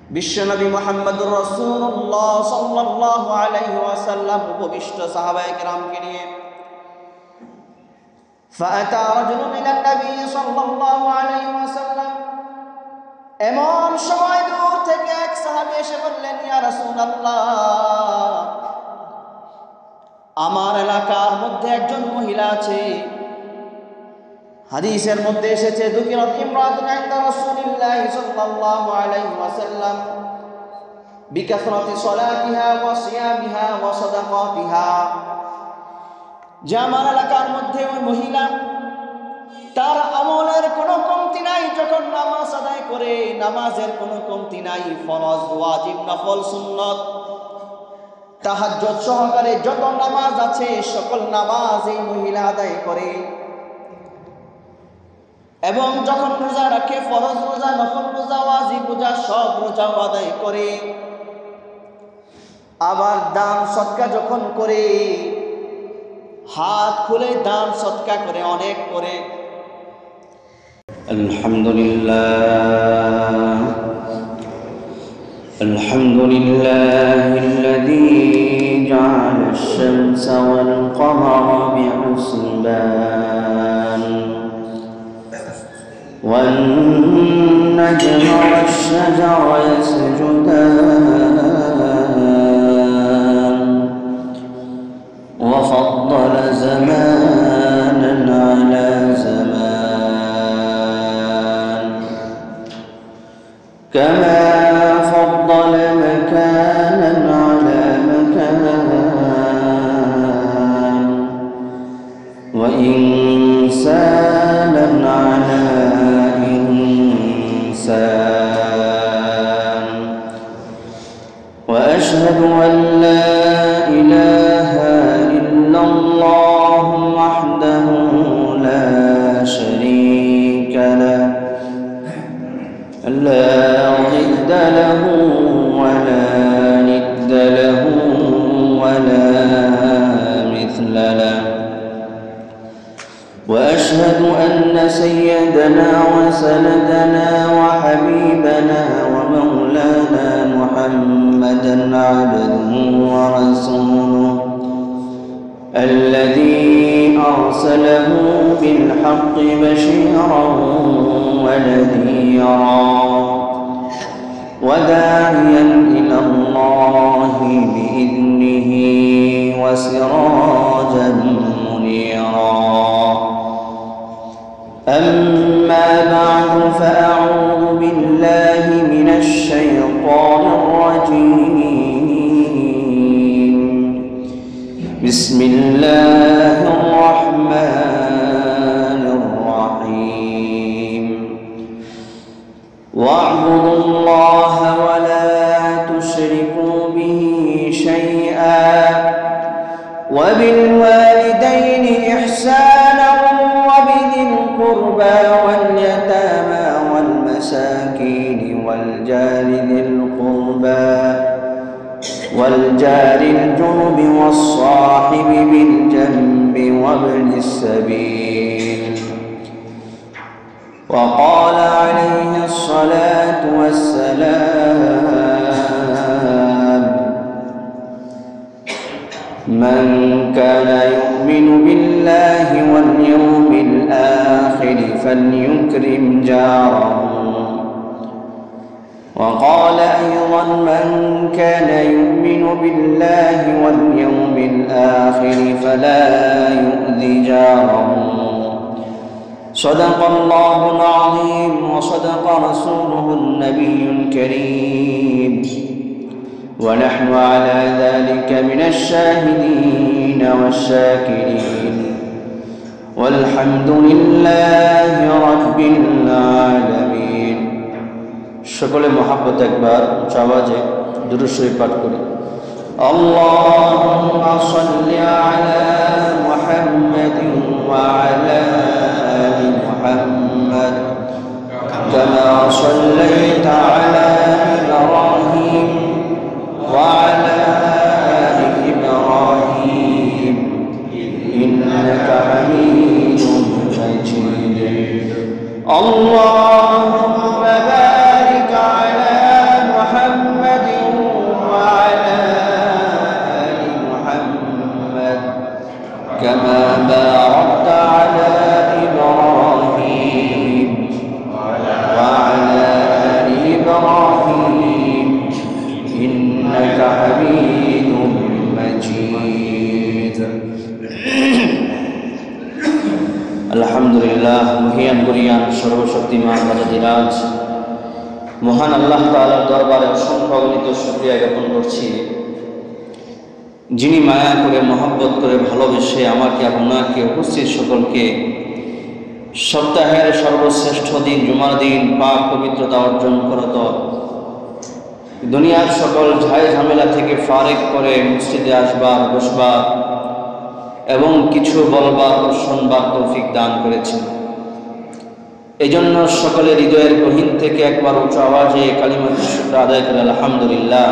বিশ্বনবী মুহাম্মদুর রাসূলুল্লাহ সাল্লাল্লাহু আলাইহি ওয়াসাল্লাম উপবিষ্ট সাহাবায়ে কেরামকে নিয়ে ফাআতা রাজুলুন ইলা নবী সাল্লাল্লাহু আলাইহি ওয়াসাল্লাম, এমন সময় দূর থেকে এক সাহাবী এসে বললেন, ইয়া রাসূলুল্লাহ, আমার এলাকার মধ্যে একজন মহিলা আছে। হাদিসের মধ্যে এসেছে, দুকিরাত ইমরাতুন ইনদা রাসূলিল্লাহি সাল্লাল্লাহু আলাইহি ওয়াসাল্লাম বিকাসরাতি সালাতিহা ওয়া সিয়ামিহা ওয়া সাদাকাতিহা। যে আমার এলাকার মধ্যে ওই মহিলা, তার আমলের কোনো কমতি নাই। যখন নামাজ আদায় করে, নামাজের কোনো কমতি নাই। ফরজ, ওয়াজিব, নফল, সুন্নত, তাহাজ্জুদ সহকারে যত নামাজ আছে সকল নামাজ এই মহিলা আদায় করে। এবং যখন রোজা রাখে, ফরজ রোজা, নফল রোজা, ওয়াজিব রোজা, সব রোজাও আদায় করে। আবার দান সদকা যখন করে, হাত খুলে দান সদকা করে, অনেক করে। আলহামদুলিল্লাহ আলহামদুলিল্লাহিল্লাযী জা'আলা আশ-শামসা ওয়াল কমারা বিহুসবান ওয়ান নাজমা ওয়াশ-শাজারা ইয়াসজুদান ওয়া ফাদ্দালা জামানান আলা জামান কামা فضل مكانا على مكان وإنسانا على إنسان وأشهد أن لا إله إلا الله وحده لا شريك له لا ضد له ولا ند له ولا مثل له وأشهد أن سيدنا وسندنا وحبيبنا ومولانا محمدا عبده ورسوله الذي أرسله بالحق بشيرا ونذيرا وداعيا إلى الله بإذنه وسراجا منيرا. أما بعد فأعوذ بالله من الشيطان الرجيم. بسم الله الرحمن الرحيم. واعبدوا الله ولا تشركوا به شيئا وبالوالدين إحسانا وبذي القربى واليتامى والمساكين والجار ذي القربى والجار الجنب والصاحب بالجنب وابن السبيل. وقال عليه الصلاة والسلام: من كان يؤمن بالله واليوم الآخر فليكرم جاره. وقال أيضا: من كان يؤمن بالله واليوم الآخر فلا يؤذي جاره. صدق الله العظيم وصدق رسوله النبي الكريم ونحن على ذلك من الشاهدين والشاكرين والحمد لله رب العالمين. সকলে মহব্বত একবার আওয়াজে দুরূদ শরীফ পাঠ করি। আল্লাহুম্মা সাল্লি আলা মুহাম্মাদিন ওয়া আলা আলি মুহাম্মাদ কামা সাল্লাইতা আলা ইব্রাহিম ওয়া আলা আলি ইব্রাহিম ইন্নাকা হামিদুম মাজিদ. আল্লাহুম্মা বারিক আলা আলহামদুলিল্লাহ, মহিয়ান গরিয়ান সর্বশক্তিমান রাজাধিরাজ মহান আল্লাহ তাআলার দরবারে অসংখ্য অগণিত শুকরিয়া জ্ঞাপন করছি, যিনি মায়া করে মহব্বত করে ভালোবেসে আমাকে আপনাকে উপস্থিত সকলকে সপ্তাহের সর্বশ্রেষ্ঠ দিন জুমার দিন পাক পবিত্রতা অর্জন করত দুনিয়ার সকল ঝাই ঝামেলা থেকে ফারেক করে মসজিদে আসবার বসবার এবং কিছু বলবার ও শুনবার তৌফিক দান করেছেন। এই জন্য সকলের হৃদয়ের গহীন থেকে একবার উঁচু আওয়াজে কালিমাতুশ শুকর আদায় করে আলহামদুলিল্লাহ।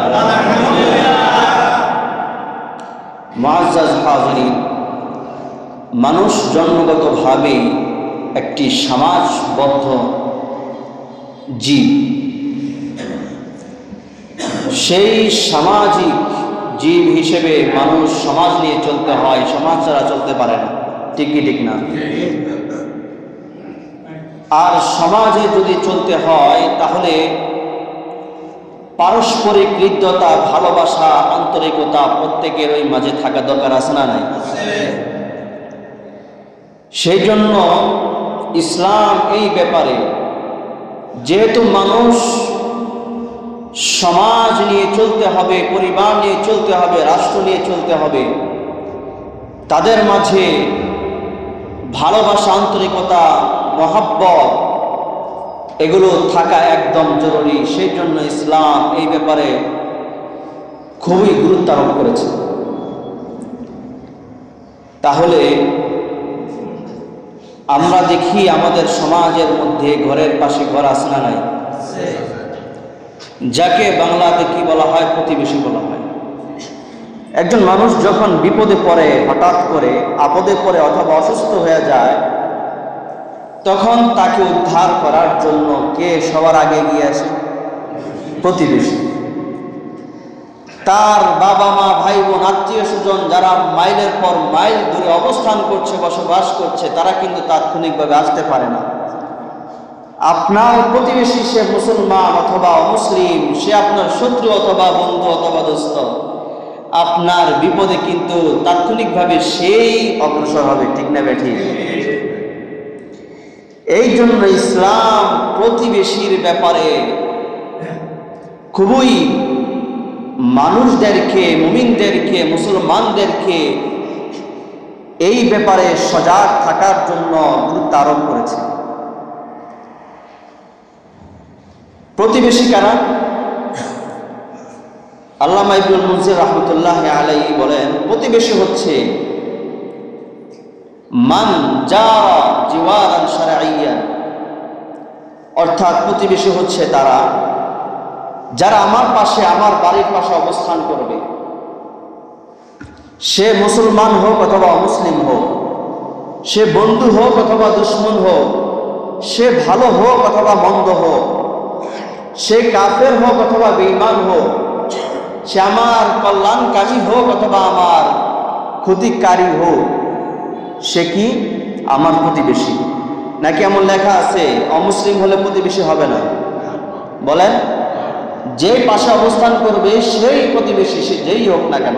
মুআজ্জাজ হাজিরিন, মানুষ জন্মগতভাবেই একটি সমাজবদ্ধ জীব। সেই সামাজিক জীব হিসেবে মানুষ সমাজ নিয়ে চলতে হয়, সমাজ ছাড়া চলতে পারে না। ঠিক কি ঠিক না? আর সমাজে যদি চলতে হয় তাহলে পারস্পরিক হৃদ্যতা, ভালোবাসা, আন্তরিকতা প্রত্যেকের ওই মাঝে থাকা দরকার আছে না নাই? সেই জন্য ইসলাম এই ব্যাপারে, যেহেতু মানুষ সমাজ নিয়ে চলতে হবে, পরিবার নিয়ে চলতে হবে, রাষ্ট্র নিয়ে চলতে হবে, তাদের মাঝে ভালোবাসা, আন্তরিকতা, মহব্বত এগুলো থাকা একদম জরুরি। সেই জন্য ইসলাম এই ব্যাপারে খুবই গুরুত্ব আরোপ করেছে। তাহলে আমরা দেখি আমাদের সমাজের মধ্যে ঘরের পাশে ঘর আছে না নাই? যাকে বাংলাতে কি বলা হয়? প্রতিবেশী বলা হয়। একজন মানুষ যখন বিপদে পড়ে, হঠাৎ করে আপদে পড়ে অথবা অসুস্থ হয়ে যায়, তখন তাকে উদ্ধার করার জন্য কে সবার আগে গিয়ে আসে? প্রতিবেশী। তার বাবা মা, ভাই বোন, আত্মীয় স্বজন যারা মাইলের পর মাইল দূরে অবস্থান করছে, বসবাস করছে, তারা কিন্তু তাৎক্ষণিকভাবে আসতে পারে না। আপনার প্রতিবেশী, সে মুসলমান অথবা অমুসলিম, সে আপনার শত্রু অথবা বন্ধু অথবা দোস্ত, আপনার বিপদে কিন্তু তাৎক্ষণিকভাবে সেই অগ্রসর হবে। ঠিক না বেঠিক? এই জন্য ইসলাম প্রতিবেশীর ব্যাপারে খুবই মানুষদেরকে, মুমিনদেরকে, মুসলমানদেরকে এই ব্যাপারে সজাগ থাকার জন্য গুরুত্ব আরোপ করেছে। প্রতিবেশী কারা? আল্লামা ইবনুল মুনজির রাহমাতুল্লাহি আলাইহি বলেন, প্রতিবেশী হচ্ছে মান জারা জিওয়ারান শারঈয়ান, অর্থাৎ প্রতিবেশী হচ্ছে তারা যারা আমার পাশে, আমার বাড়ির পাশে অবস্থান করবে। সে মুসলমান হোক অথবা অমুসলিম হোক, সে বন্ধু হোক অথবা দুশমন হোক, সে ভালো হোক অথবা মন্দ হোক, সে কাফের হোক অথবা বেঈমান হোক, সে আমার কল্যাণকারী হোক অথবা আমার ক্ষতিকারী হোক, সে কি আমার প্রতিবেশী। নাকি এমন লেখা আছে অমুসলিম হলে প্রতিবেশী হবে না? বলেন, যে পাশে অবস্থান করবে সেই প্রতিবেশী, সে যেই হোক না কেন।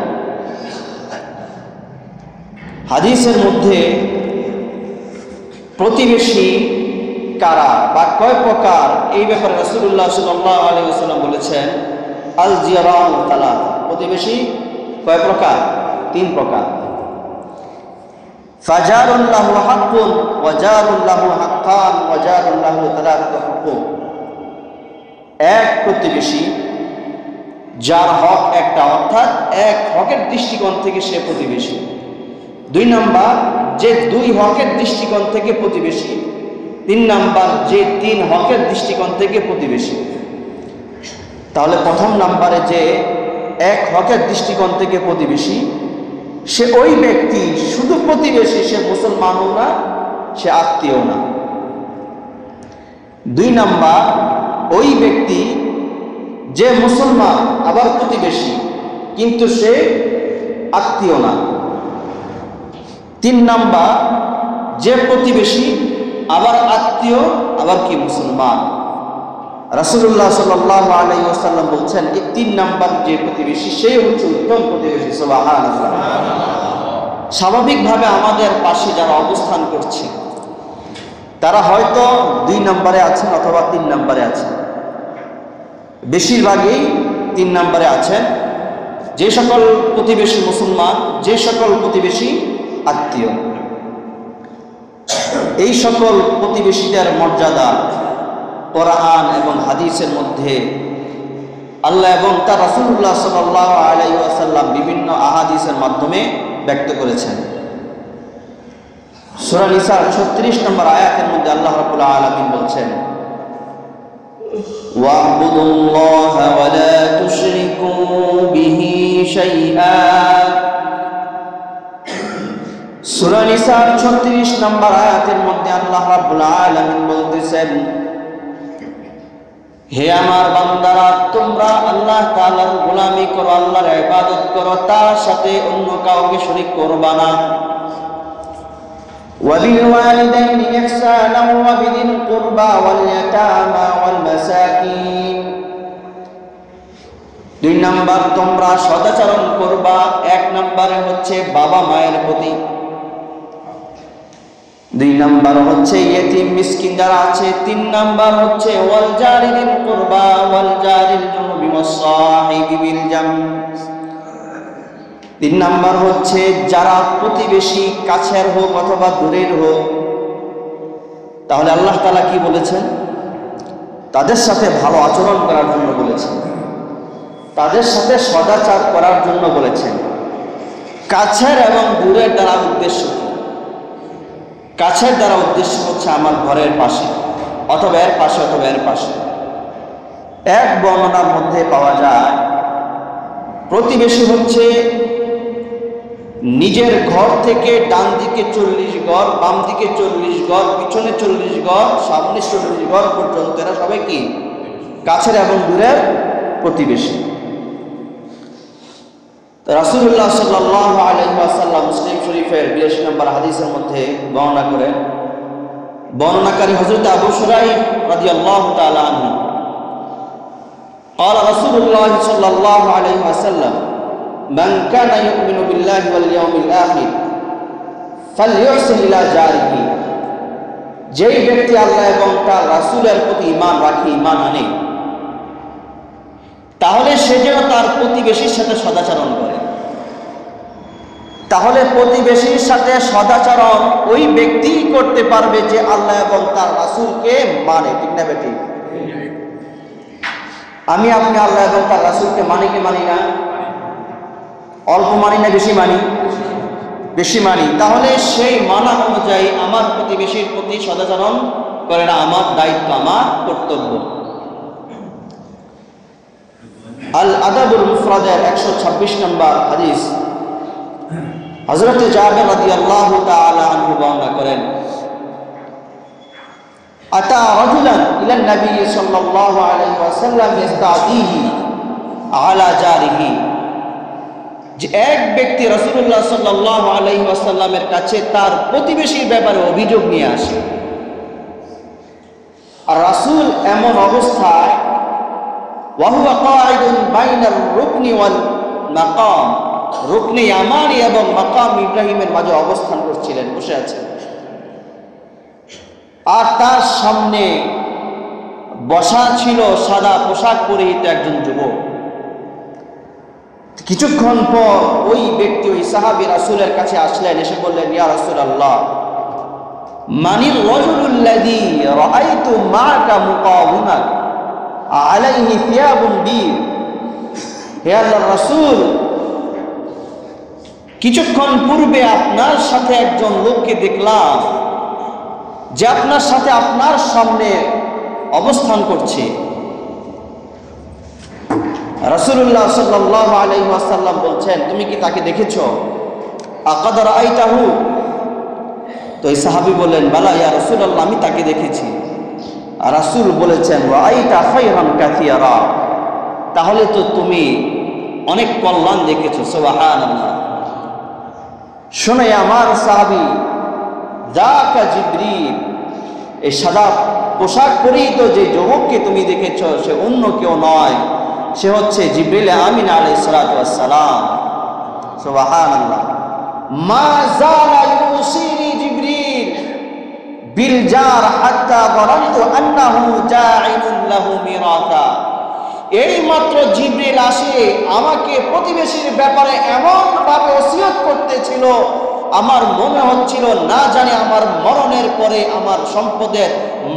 হাদিসের মধ্যে প্রতিবেশী কারা বা কয় প্রকার, এই ব্যাপারে রাসূলুল্লাহ সাল্লাল্লাহু আলাইহি ওয়াসাল্লাম বলেছেন, আল জিরান সালাসা, প্রতিবেশী কয় প্রকার? 3 প্রকার। ফাজারুন লাহু হাক্কুন ওয়া জারুন লাহু হাক্কান ওয়া জারুন লাহু সালাসাতু হুকুক। এক প্রতিবেশী যার হক একটা, অর্থাৎ এক হকের দৃষ্টিকোণ থেকে সে প্রতিবেশী। 2 নাম্বার, যে 2 হকের দৃষ্টিকোণ থেকে প্রতিবেশী। 3 নাম্বার, যে 3 হকের দৃষ্টিকোণ থেকে প্রতিবেশী। তাহলে প্রথম নাম্বারে যে এক হকের দৃষ্টিকোণ থেকে প্রতিবেশী, সে ওই ব্যক্তি শুধু প্রতিবেশী, সে মুসলমানও না, সে আত্মীয় না। 2 নাম্বার, ওই ব্যক্তি যে মুসলমান আবার প্রতিবেশী, কিন্তু সে আত্মীয় না। 3 নাম্বার, যে প্রতিবেশী আবার আত্মীয় আবার কি মুসলমান। রাসূলুল্লাহ সাল্লাল্লাহু আলাইহি ওয়াসাল্লাম বলছেন, এই 3 নাম্বার যে প্রতিবেশী, সেই হচ্ছে উত্তম প্রতিবেশী। সুবহানাল্লাহ। স্বাভাবিকভাবে আমাদের পাশে যারা অবস্থান করছে, তারা হয়তো 2 নম্বরে আছেন অথবা 3 নম্বরে আছেন, বেশিরভাগই 3 নম্বরে আছেন। যে সকল প্রতিবেশী মুসলমান, যে সকল প্রতিবেশী আত্মীয়, এই সকল প্রতিবেশীদের মর্যাদা কোরআন এবং হাদিসের মধ্যে আল্লাহ এবং তার রাসূলুল্লাহ সাল্লাল্লাহু আলাইহি ওয়াসাল্লাম বিভিন্ন আহাদিসের মাধ্যমে ব্যক্ত করেছেন। সূরা নিসার 36 নম্বর আয়াতের মধ্যে আল্লাহ রাব্বুল আলামিন বলছেন, ওয়া'বুদুল্লাহা ওয়া লা তুশরিকু বিহি শাইআ। সূরা নিসার 36 নম্বর আয়াতের মধ্যে আল্লাহ রাব্বুল আলামিন বলতেছেন, হে আমার বান্দারা, তোমরা আল্লাহ তাআলার গোলামি করো, আল্লাহর ইবাদত করো, তার সাথে অন্য কাউকে শরীক করবা না। وبالوالدين إحسانا وبذي القربى واليتامى والمساكين। 2 নম্বর তোমরা সদাচরণ করবা। 1 নম্বরে হচ্ছে বাবা মায়ের প্রতি, 2 নম্বর হচ্ছে ইয়েতিম মিসকিন যারা আছে, 3 নম্বর হচ্ছে ওয়াল জারিল কুরবা ওয়াল জারিল জুনুবি ওয়াস-সাহিবি বিল জামব। 3 নম্বর হচ্ছে যারা প্রতিবেশী, কাছের হোক অথবা দূরের হোক। তাহলে আল্লাহ তাআলা কি বলেছেন? তাদের সাথে ভালো আচরণ করার জন্য বলেছেন, তাদের সাথে সদাচার করার জন্য বলেছেন। কাছের এবং দূরের দ্বারা উদ্দেশ্য কি? কাছের দ্বারা উদ্দেশ্য হচ্ছে আমার ঘরের পাশে অথবা এর পাশে অথবা এর পাশে। এক বর্ণনার মধ্যে পাওয়া যায় প্রতিবেশী হচ্ছে নিজের ঘর থেকে ডান দিকে 40 গজ, বাম দিকে 40 গজ, পিছনে 40 গজ, সামনে 40 গজ পর্যন্ত এরা সবাই কি? কাছের এবং দূরের প্রতিবেশী। রাসূলুল্লাহ সাল্লাল্লাহু আলাইহি ওয়াসাল্লাম মুসলিম শরীফের 82 নম্বর হাদিসের মধ্যে বর্ণনা করেন, বর্ণনাকারী হযরত আবু শুরাইহ রাদিয়াল্লাহু তাআলা আনহু قال رسول الله صلى الله عليه وسلم من كان يؤمن بالله واليوم الآخر فليحسن إلى جاره। যেই ব্যক্তি আল্লাহ এবং তার রাসূলের প্রতি ঈমান রাখে, ঈমান আনে, তাহলে সে যেন তার প্রতিবেশীর সাথে সদাচরণ করে। তাহলে প্রতিবেশীর সাথে সদাচরণ ওই ব্যক্তিই করতে পারবে যে আল্লাহ এবং তার রাসূলকে মানে। ঠিক না বেটি? আমি আপনি আল্লাহ এবং তার রাসূলকে মানি কি মানি না? অল্প মানি না বেশি মানি? বেশি মানি। তাহলে সেই মানা অনুযায়ী আমার প্রতিবেশীর প্রতি সদাচরণ করাটা আমার দায়িত্ব, আমার কর্তব্য। আল আদাবুল মুফরাদের 126 নম্বর হাদিস হযরত জাবের রাদিয়াল্লাহু তাআলা আনহু বর্ণনা করেন, আতা রাজুলান ইলা নবী সাল্লাল্লাহু আলাইহি ওয়াসাল্লাম ইস্তাদিহি আলা জারিহি। যে এক ব্যক্তি রাসূলুল্লাহ সাল্লাল্লাহু আলাইহি ওয়াসাল্লামের কাছে তার প্রতিবেশীর ব্যাপারে অভিযোগ নিয়ে আসে। আর রাসূল এমন অবস্থায় ওয়াহুয়া কাঈদুন বাইনার রুকনি ওয়াল মাকাম, রুকনি ইয়ামানি এবং মাকাম ইব্রাহিমের মাঝে অবস্থান করছিলেন, বসে আছেন। আর তার সামনে বসা ছিল সাদা পোশাক পরিহিত একজন যুবক। কিছুক্ষণ পর ওই ব্যক্তি, ওই সাহাবী রাসূলের কাছে আসলেন, এসে বললেন, ইয়া রাসূলুল্লাহ, মানির রাজুলুল্লাযী রাআইতু মা'কা মুকাওয়ামান আলাইহি থিয়াবুন বীর। হে আল্লাহর রাসূল, কিছুক্ষণ পূর্বে আপনার সাথে একজন লোককে দেখলাম যে আপনার সাথে আপনার সামনে অবস্থান করছে। রাসূলুল্লাহ সাল্লাল্লাহু আলাইহি ওয়াসাল্লাম বলছেন, তুমি কি তাকে দেখেছো? আকাদ রাআইতাহু। তো এই সাহাবী বললেন, বালা ইয়া রাসূলুল্লাহ, আমি তাকে দেখেছি। আর রাসূল বলেছেন, রাআইতা খায়রান কাসীরা, তাহলে তো তুমি অনেক কল্যাণ দেখেছো। সুবহানাল্লাহ। শুনে আমার সাহাবী, যাকা জিবরিল, এই সাদা পোশাক পরিহিত যে যুবককে তুমি দেখেছো সে অন্য কেউ নয়, সে হচ্ছে জিবরিল আমিন আলাইহিস সালাতু ওয়াস সালাম। সুবহানাল্লাহ। মা জালা ইউসিনি জিবরিল, বিল জার হাত্তা যারানতু আন্নাহু জাইলুন লাহু মিরাতা। এই মাত্র জিবরিল আসে আমাকে প্রতিবেশীর ব্যাপারে এমন ভাবে ওসিয়ত করতেছিল, আমার মনে হচ্ছিল না জানি আমার মরণের পরে আমার সম্পদের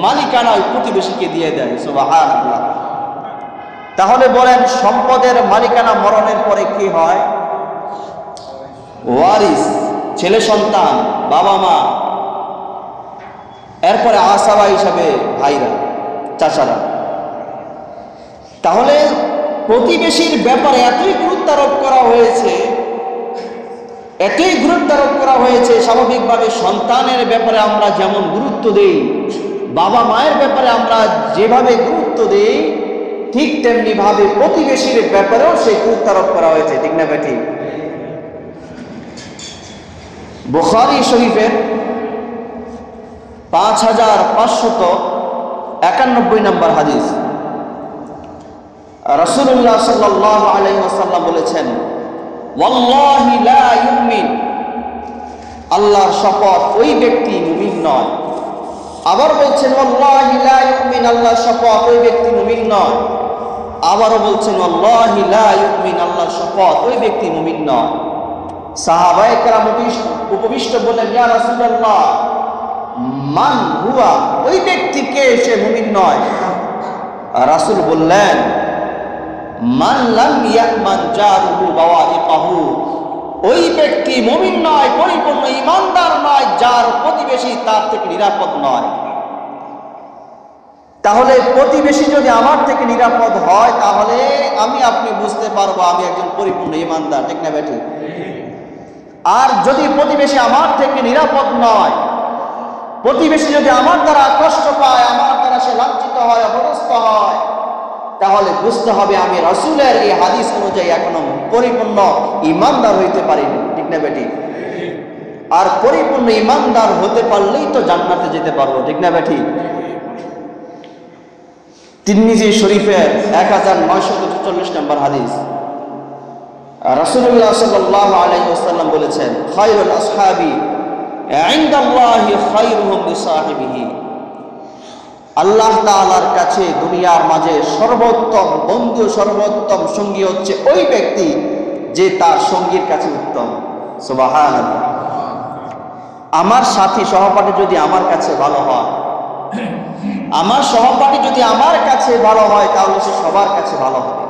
মালিকানা ওই প্রতিবেশীকে দিয়ে দেয়। সুবহানাল্লাহ। তাহলে বলেন, সম্পদের মালিকানা মরণের পরে কি হয়? ওয়ারিস, ছেলে সন্তান, বাবা মা, এরপরে আসাবা হিসাবে ভাইরা, চাচারা। তাহলে প্রতিবেশীর ব্যাপারে এতই গুরুত্ব আরোপ করা হয়েছে, এতই গুরুত্ব আরোপ করা হয়েছে। স্বাভাবিকভাবে সন্তানের ব্যাপারে আমরা যেমন গুরুত্ব দেই, বাবা মায়ের ব্যাপারে আমরা যেভাবে গুরুত্ব দেই, ঠিক তেমনি ভাবে প্রতিবেশীর ব্যাপারেও সেই গুরুত্ব আরোপ করা হয়েছে। ঠিক না বেটি? বুখারী শরীফের 5591 নম্বর হাদিস, রাসূলুল্লাহ সাল্লাল্লাহু আলাইহি ওয়াসাল্লাম বলেছেন, ওয়াল্লাহি লা ইউমিন, আল্লাহর শপথ ওই ব্যক্তি মুমিন নয়। আবার বলছেন ওয়াল্লাহি লা ইউমিন, আল্লাহর শপথ ওই ব্যক্তি মুমিন নয়। আবারও বলছেন ওয়াল্লাহি লা ইউমিন, আল্লাহর শপথ ওই ব্যক্তি মুমিন নয়। সাহাবায়ে কেরাম উপবিষ্ট বললেন, ইয়া রাসূলুল্লাহ, মান হুয়া, ওই ব্যক্তিকে সে মুমিন নয়। রাসূল বললেন, মান লাম ইয়ামান জারুহু বাওয়াইকাহু, ওই ব্যক্তি মুমিন নয়, পরিপূর্ণ ঈমানদার নয়, যার প্রতিবেশী তার থেকে নিরাপদ নয়। তাহলে প্রতিবেশী যদি আমার থেকে নিরাপদ হয়, তাহলে আমি আপনি বুঝতে পারবো আমি একজন পরিপূর্ণ ঈমানদার। ঠিক না বেঠিক? আর যদি প্রতিবেশী আমার থেকে নিরাপদ নয়, প্রতিবেশী যদি আমার দ্বারা কষ্ট পায়, আমার দ্বারা সে লাঞ্ছিত হয়, অপদস্থ হয়, তাহলে বুঝতে হবে আমি রাসূলের এই হাদিস অনুযায়ী এখনো পরিপূর্ণ ঈমানদার হইতে পারিনি। ঠিক না বেটি? আর পরিপূর্ণ ঈমানদার হতে পারলেই তো জান্নাতে যেতে পারবো। ঠিক না বেটি? তিরমিজি শরীফের 1944 নম্বর হাদিস, রাসূলুল্লাহ সাল্লাল্লাহু আলাইহি ওয়াসাল্লাম বলেছেন, খায়রুল আসহাবি ইনদাল্লাহি খায়রুহুম লিসাহিবিহি, আল্লাহ তাআলার কাছে দুনিয়ার মাঝে সর্বোত্তম বন্ধু, সর্বোত্তম সঙ্গী হচ্ছে ওই ব্যক্তি যে তার সঙ্গীর কাছে উত্তম। সুবহানাল্লাহ। আমার সাথী সহপাঠী যদি আমার কাছে ভালো হয়, আমার সহপাঠী যদি আমার কাছে ভালো হয়, তাহলে সে সবার কাছে ভালো হবে।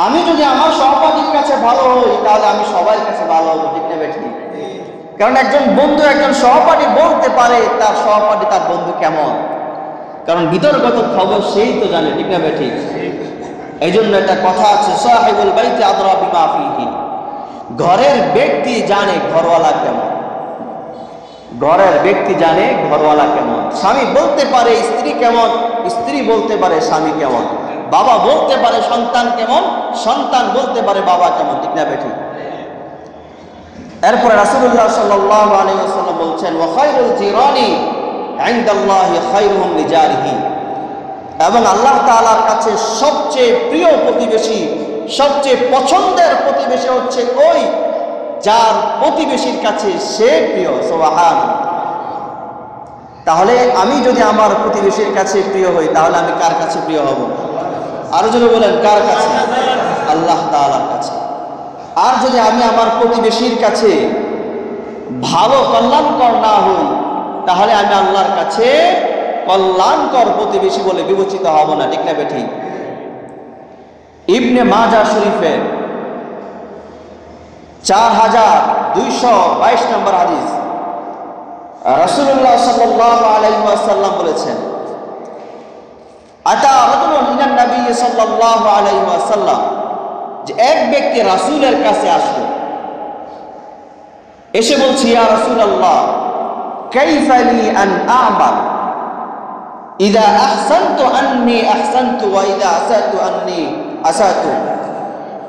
আমি যদি আমার সহপাঠীর কাছে ভালো হই, তাহলে আমি সবার কাছে ভালো হবো। ঠিক না বেঠিক? কারণ একজন বন্ধু একজন সহপাঠী বলতে পারে তার সহপাঠী তার বন্ধু কেমন, কারণ ভিতরগত খবর সেই তো জানে। ঠিক না বেঠিক? এই জন্য একটা কথা আছে, সাহিবুল বাইতি আদরা বিমা ফিহি, ঘরের ব্যক্তি জানে ঘরওয়ালা কেমন, ঘরের ব্যক্তি জানে ঘরওয়ালা কেমন। স্বামী বলতে পারে স্ত্রী কেমন, স্ত্রী বলতে পারে স্বামী কেমন, বাবা বলতে পারে সন্তান কেমন, সন্তান বলতে পারে বাবা কেমন। ঠিক না বেঠিক? এরপরে রাসূলুল্লাহ সাল্লাল্লাহু আলাইহি ওয়াসাল্লাম বলছেন, ওয়া খায়রুল জিরানি ইনদাল্লাহি খায়রুহুম লিজারিহি, এবং আল্লাহ তাআলার কাছে সবচেয়ে প্রিয় প্রতিবেশী, সবচেয়ে পছন্দের প্রতিবেশী হচ্ছে ওই যার প্রতিবেশীর কাছে সে প্রিয়। সুবহানাল্লাহ। তাহলে আমি যদি আমার প্রতিবেশীর কাছে প্রিয় হই, তাহলে আমি কার কাছে প্রিয় হব? আরো যদি বলেন কার কাছে? আল্লাহ তাআলার কাছে। আর যদি আমি আমার প্রতিবেশীর কাছে ভালো কল্যাণকর না হই, তাহলে আমি আল্লাহর কাছে কল্যাণকর প্রতিবেশী বলে বিবেচিত হব না। ঠিক না বেঠিক? ইবনে মাজাহ শরীফের 4222 নম্বর হাদিস, রাসূলুল্লাহ সাল্লাল্লাহু আলাইহি ওয়াসাল্লাম বলেছেন, আতা রাজুলুন ইলান নবী সাল্লাল্লাহু আলাইহি ওয়াসাল্লাম, যে এক ব্যক্তি রাসূলের কাছে আসলো, এসে বলছে, ইয়া রাসূলুল্লাহ, কাইফা লি আন আ'মাল ইযা আহসানতু আন্নী আহসানতু ওয়া ইযা আসাতু আন্নী আসাতু।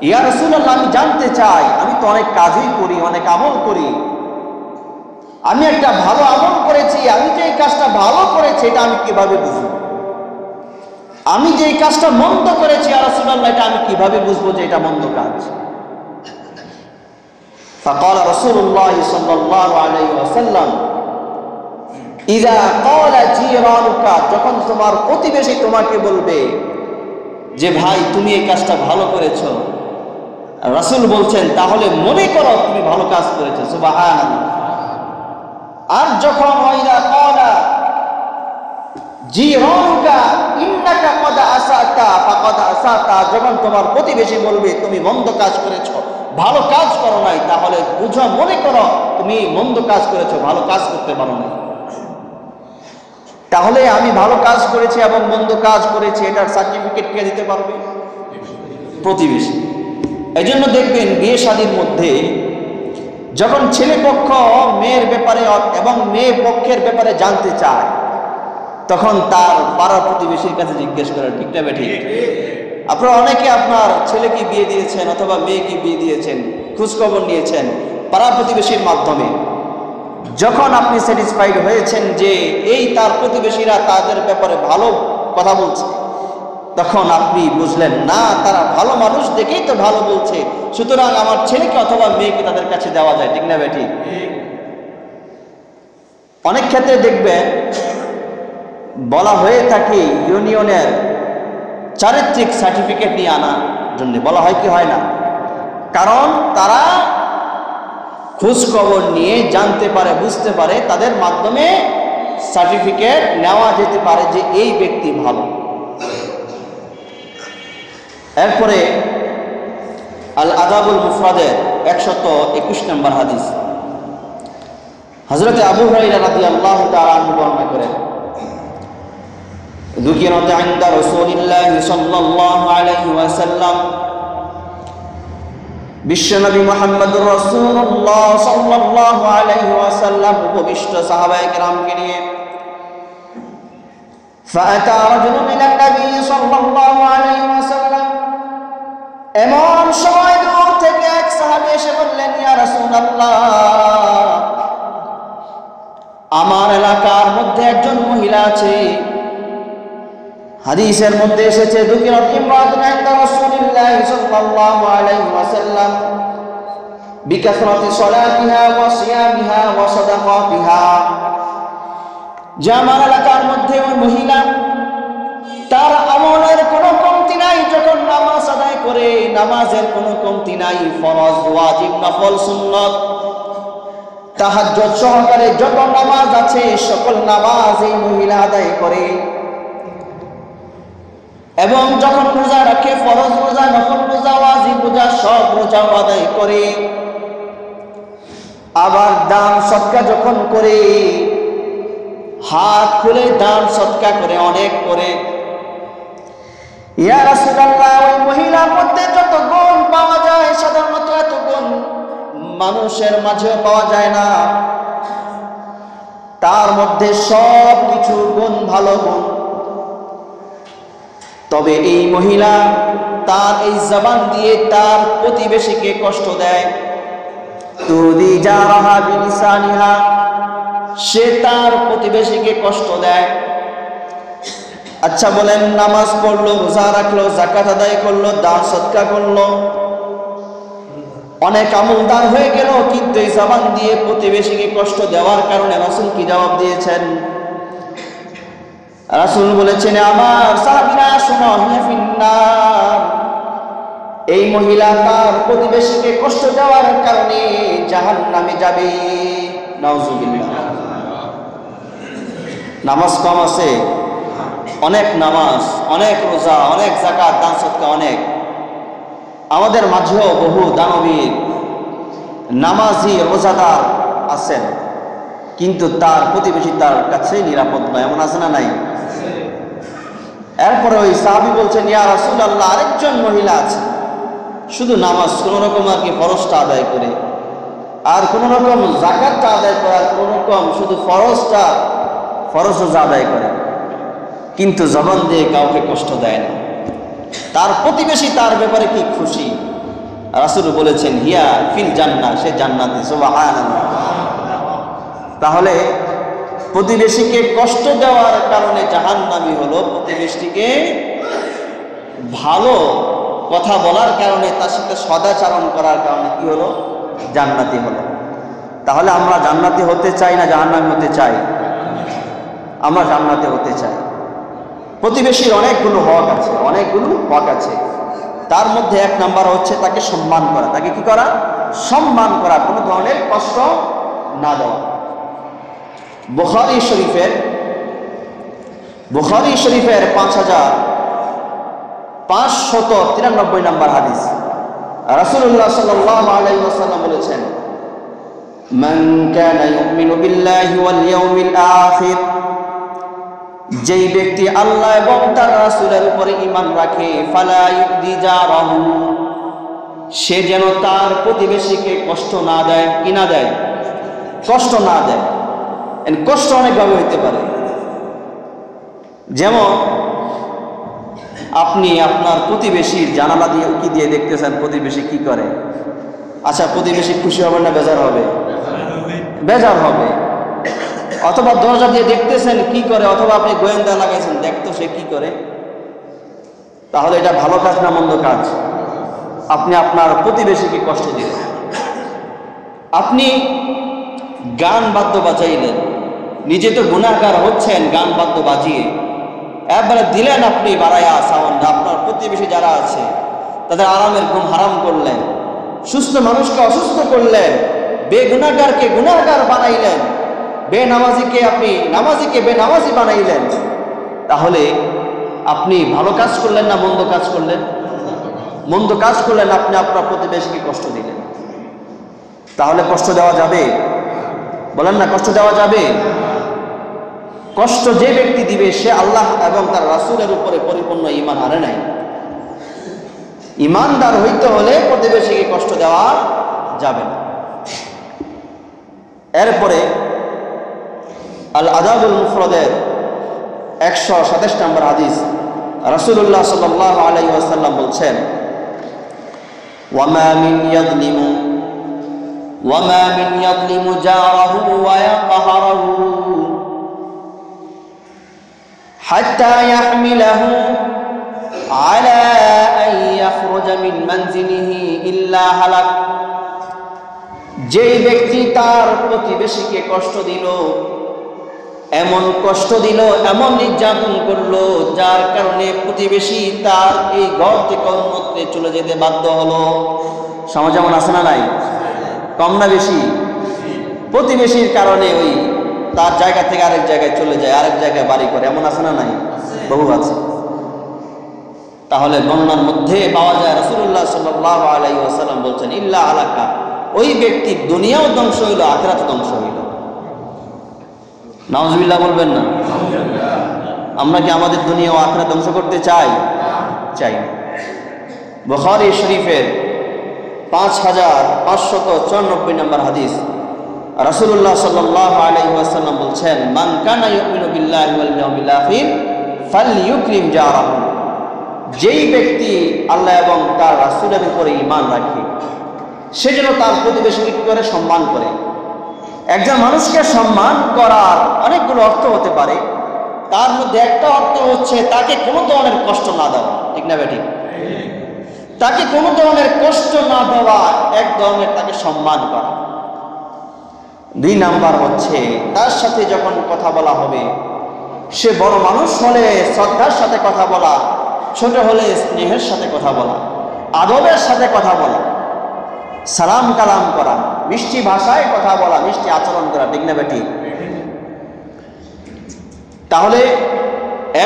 ইয়া রাসূলুল্লাহ, আমি জানতে চাই, আমি তো অনেক কাজই করি, অনেক আমল করি, আমি একটা ভালো আমল করেছি, আমি যে এই কাজটা ভালো করেছি এটা আমি কিভাবে বুঝবো? আমি যে এই কাজটা মন্দ করেছি ইয়া রাসূলুল্লাহ, এটা আমি কিভাবে বুঝবো যে এটা মন্দ কাজ? ফাকাল রাসূলুল্লাহ সাল্লাল্লাহু আলাইহি ওয়াসাল্লাম, ইযা ক্বালা জিরানুকা, যখন তোমার প্রতিবেশী তোমাকে বলবে যে ভাই তুমি এই কাজটা ভালো করেছো, রাসূল বলছেন তাহলে মনে করো তুমি ভালো কাজ করেছো। সুবহানাল্লাহ। আর যখন ওয়াইদা ক্বালা জিরানুকা ইন্নাকা ক্বাদ আসাতা ফাকাদ আসাতা, যখন তোমার প্রতিবেশী বলবে তুমি মন্দ কাজ করেছো, ভালো কাজ করো নাই, তাহলে বুঝো মনে করো তুমি মন্দ কাজ করেছো, ভালো কাজ করতে পারো নাই। তাহলে আমি ভালো কাজ করেছি এবং মন্দ কাজ করেছি এটার সার্টিফিকেট কে দিতে পারবে? প্রতিবেশী। এই জন্য দেখবেন বিয়ে শাদীর মধ্যে যখন ছেলে পক্ষ মেয়ের ব্যাপারে এবং মেয়ে পক্ষের ব্যাপারে জানতে চায়, তখন তার পাড়া প্রতিবেশীর কাছে জিজ্ঞেস করে, ঠিক না বেঠিক? আপনারা অনেকে আপনার ছেলেকে বিয়ে দিয়েছেন অথবা মেয়েকে বিয়ে দিয়েছেন, খোঁজখবর নিয়েছেন পাড়া প্রতিবেশীর মাধ্যমে। যখন আপনি স্যাটিসফাইড হয়েছেন যে এই তার প্রতিবেশীরা তাদের ব্যাপারে ভালো কথা বলছে, তখন আপনি বুঝলেন না তারা ভালো মানুষ দেখেই তো ভালো বলছে, সুতরাং আমার ছেলেকে অথবা মেয়েকে তাদের কাছে দেওয়া যায়, ঠিক না বেঠিক? অনেক ক্ষেত্রে দেখবেন বলা হয়ে থাকে ইউনিয়নের চারিত্রিক সার্টিফিকেট নিয়ে আনার জন্য, বলা হয় কি হয় না? কারণ তারা খোঁজ খবর নিয়ে জানতে পারে, বুঝতে পারে, তাদের মাধ্যমে সার্টিফিকেট নেওয়া যেতে পারে যে এই ব্যক্তি ভালো। এরপরে আল আদাবুল মুফরাদের 121 নম্বর হাদিস, হযরত আবু হুরায়রা রাদিয়াল্লাহু তাআলা আনহু বর্ণনা করেন, যুকিরাত ইনদা রাসূলিল্লাহি সাল্লাল্লাহু আলাইহি ওয়াসাল্লাম, বিশ্বনবী মুহাম্মদুর রাসূলুল্লাহ সাল্লাল্লাহু আলাইহি ওয়াসাল্লাম উপবিষ্ট সাহাবায়ে কেরামকে নিয়ে, ফাআতা রাজুলুন ইলা নবী সাল্লাল্লাহু আলাইহি ওয়াসাল্লাম, এমন সময় দূর থেকে এক সাহাবী এসে বললেন, ইয়া রাসূলুল্লাহ, আমার এলাকার মধ্যে একজন মহিলা আছে, হাদিসের মধ্যে এসেছে যুকিরাত ইমরাতুন ইনদা রাসূলিল্লাহি সাল্লাল্লাহু আলাইহি ওয়াসাল্লাম বিকাসরাতি সালাতিহা ওয়া সিয়ামিহা ওয়া সাদাকাতিহা, যে আমার এলাকার মধ্যে ওই মহিলা তার আমলের কোনো কমতি নাই, যখন নামাজ আদায় করে নামাজের কোনো কমতি নাই, ফরজ ওয়াজিব নফল সুন্নাত তাহাজ্জুদ সহকারে যত নামাজ আছে সকল নামাজ এই মহিলা আদায় করে, এবং যখন রোজা রাখে ফরজ রোজা, নফল রোজা, ওয়াজিব রোজা সব রোজা আদায় করে, আবার দান সদকা যখন করে হাত খুলে দান সদকা করে, অনেক করে। ইয়া রাসূলুল্লাহ, ওই মহিলার মধ্যে যত গুণ পাওয়া যায় সাধারণত এত গুণ মানুষের মাঝেও পাওয়া যায় না, তার মধ্যে সব কিছু গুণ ভালো গুণ। তবে এই মহিলা তার এই জবান দিয়ে তার প্রতিবেশীকে কষ্ট দেয়, তুদি জারাহা বিলিসানিহা, সে তার প্রতিবেশীকে কষ্ট দেয়। আচ্ছা বলেন, নামাজ পড়লো, রোজা রাখলো, যাকাত আদায় করলো, দান সদকা করলো, অনেক আমলদার হয়ে গেল, কিন্তু এই জবান দিয়ে প্রতিবেশীকে কষ্ট দেওয়ার কারণে রাসূল কি জবাব দিয়েছেন? রাসূল বলেছেন, আমার সাহাবীরা শোনো, হিয়া ফিন্নার, এই মহিলা তার প্রতিবেশীকে কষ্ট দেওয়ার কারণে জাহান্নামে যাবে। নাউজুবিল্লাহ। নামাজ কম আছে, অনেক নামাজ, অনেক রোজা, অনেক যাকাত, দান সদকা অনেক। আমাদের মাঝেও বহু দানবীর নামাজি রোজাদার আছেন, কিন্তু তার প্রতিবেশী তার কাছে নিরাপদ নয়, এমন আছে না নাই? এরপরে ওই সাহাবী বলছেন, ইয়া রাসূলুল্লাহ, আরেকজন মহিলা আছে, শুধু নামাজ কোন রকম আর কি ফরজটা আদায় করে, আর কোন রকম যাকাতটা আদায় করে, আর কোন রকম শুধু ফরজ রোজা আদায় করে, কিন্তু জবান দিয়ে কাউকে কষ্ট দেয় না, তার প্রতিবেশী তার ব্যাপারে কি খুশি। রাসূল বলেছেন, হিয়া ফিল জান্নাহ, সে জান্নাতে। সুবহানাল্লাহ। তাহলে প্রতিবেশীকে কষ্ট দেওয়ার কারণে জাহান্নামী হলো, প্রতিবেশীকে ভালো কথা বলার কারণে, তার সাথে সদাচরণ করার কারণে কি হলো? জান্নাতি হলো। তাহলে আমরা জান্নাতি হতে চাই না জাহান্নামী হতে চাই? আমরা জান্নাতে হতে চাই। প্রতিবেশীর অনেকগুলো হক আছে, তার মধ্যে এক নাম্বার হচ্ছে তাকে সম্মান করা। তাকে কি করা? সম্মান করা, কোনো ধরনের কষ্ট না দেওয়া। বুখারী শরীফের 5593 নম্বর হাদিস, রাসূলুল্লাহ সাল্লাল্লাহু আলাইহি ওয়াসাল্লাম বলেছেন, মান কানা ইউমিনু বিল্লাহি ওয়াল ইয়াউমিল আখির, যেই ব্যক্তি আল্লাহ এবং তার রাসূলের উপরে ঈমান রাখে, ফালা ইউদি জারাহু, সে যেন তার প্রতিবেশীকে কষ্ট না দেয়। কি না দেয়? কষ্ট না দেয়। কষ্ট অনেকভাবে হইতে পারে। যেমন আপনি আপনার প্রতিবেশীর জানালা দিয়ে উকি দিয়ে দেখতেছেন প্রতিবেশী কি করে। আচ্ছা, প্রতিবেশী খুশি হবে না বেজার হবে? বেজার হবে। অথবা দরজা দিয়ে দেখতেছেন কি করে, অথবা আপনি গোয়েন্দা লাগাইছেন দেখতো সে কি করে। তাহলে এটা ভালো কাজ না মন্দ কাজ? আপনি আপনার প্রতিবেশীকে কষ্ট দিলেন। আপনি গান বাদ্য বাজাইলেন, নিজে তো গুনাহগার হচ্ছেন গান বাদ্য বাজিয়ে, একবারে দিলেন আপনি বাড়াইয়া সাউন্ড, আপনার প্রতিবেশী যারা আছে তাদের আরামের ঘুম হারাম করলেন, সুস্থ মানুষকে অসুস্থ করলেন, বেগুনাহগারকে গুনাহগার বানাইলেন, বেনামাজিকে আপনি নামাজিকে বেনামাজি বানাইলেন। তাহলে আপনি ভালো কাজ করলেন না মন্দ কাজ করলেন? মন্দ কাজ করলেন, আপনি আপনার প্রতিবেশীকে কষ্ট দিলেন। তাহলে কষ্ট দেওয়া যাবে? বলেন না, কষ্ট দেওয়া যাবে? কষ্ট যে ব্যক্তি দিবে সে আল্লাহ এবং তার রাসূলের উপরে পরিপূর্ণ ঈমান আনে নাই। ঈমানদার হইতে হলে প্রতিবেশীকে কষ্ট দেওয়া যাবে না। এরপরে আল আদাবুল মুফরাদের 127 নম্বর হাদিস, রাসূলুল্লাহ সাল্লাল্লাহু আলাইহি ওয়াসাল্লাম বলছেন, ওয়ামা মিন ইয়াযলিমু জারাহু ওয়া ইয়াকহারহু হাত্তা ইয়াহমিলাহু আলা আন ইয়াখরুজা মিন মানজিলিহি ইল্লা হালাক। যেই ব্যক্তি তার প্রতিবেশীকে কষ্ট দিল, এমন কষ্ট দিল, এমন নির্যাতন করলো, যার কারণে প্রতিবেশী তার এই ঘর থেকে অন্যত্রে চলে যেতে বাধ্য হলো। সমাজ যেমন আছে না নাই? কম না বেশি? প্রতিবেশীর কারণে ওই তার জায়গা থেকে আরেক জায়গায় চলে যায়, আরেক জায়গায় বাড়ি করে, এমন আছে না নাই? বহু আছে। তাহলে বর্ণনার মধ্যে পাওয়া যায় রাসূলুল্লাহ সাল্লাল্লাহু আলাইহি ওয়াসাল্লাম বলছেন, ইল্লা হালাকা, ওই ব্যক্তির দুনিয়াও ধ্বংস হইল, আখিরাতও ধ্বংস হইল। নাউজুবিল্লাহ বলবেন না? আমরা কি আমাদের দুনিয়া ও আখিরাত ধ্বংস করতে চাই? চাই না। বুখারী শরীফের 5594 নম্বর হাদিস, রাসূলুল্লাহ সাল্লাল্লাহু আলাইহি ওয়াসাল্লাম বলছেন, মান কানা ইউমিনু বিল্লাহি ওয়াল ইয়াউমিল আখির ফালইউকরিম জারাহু, যেই ব্যক্তি আল্লাহ এবং তার রাসূলের উপরে ঈমান রাখে সে যেন তার প্রতিবেশীকে কি করে? সম্মান করে। একজন মানুষকে সম্মান করার অনেকগুলো অর্থ হতে পারে, তার মধ্যে একটা অর্থ হচ্ছে তাকে কোনো ধরনের কষ্ট না দেওয়া। ঠিক না বেঠিক? তাকে কোনো ধরনের কষ্ট না দেওয়া এক ধরনের তাকে সম্মান করা। 2 নাম্বার হচ্ছে তার সাথে যখন কথা বলা হবে, সে বড় মানুষ হলে শ্রদ্ধার সাথে কথা বলা, ছোট হলে স্নেহের সাথে কথা বলা, আদবের সাথে কথা বলা, সালাম কালাম করা, মিষ্টি ভাষায় কথা বলা, মিষ্টি আচরণ করা। ঠিক না বেঠিক? তাহলে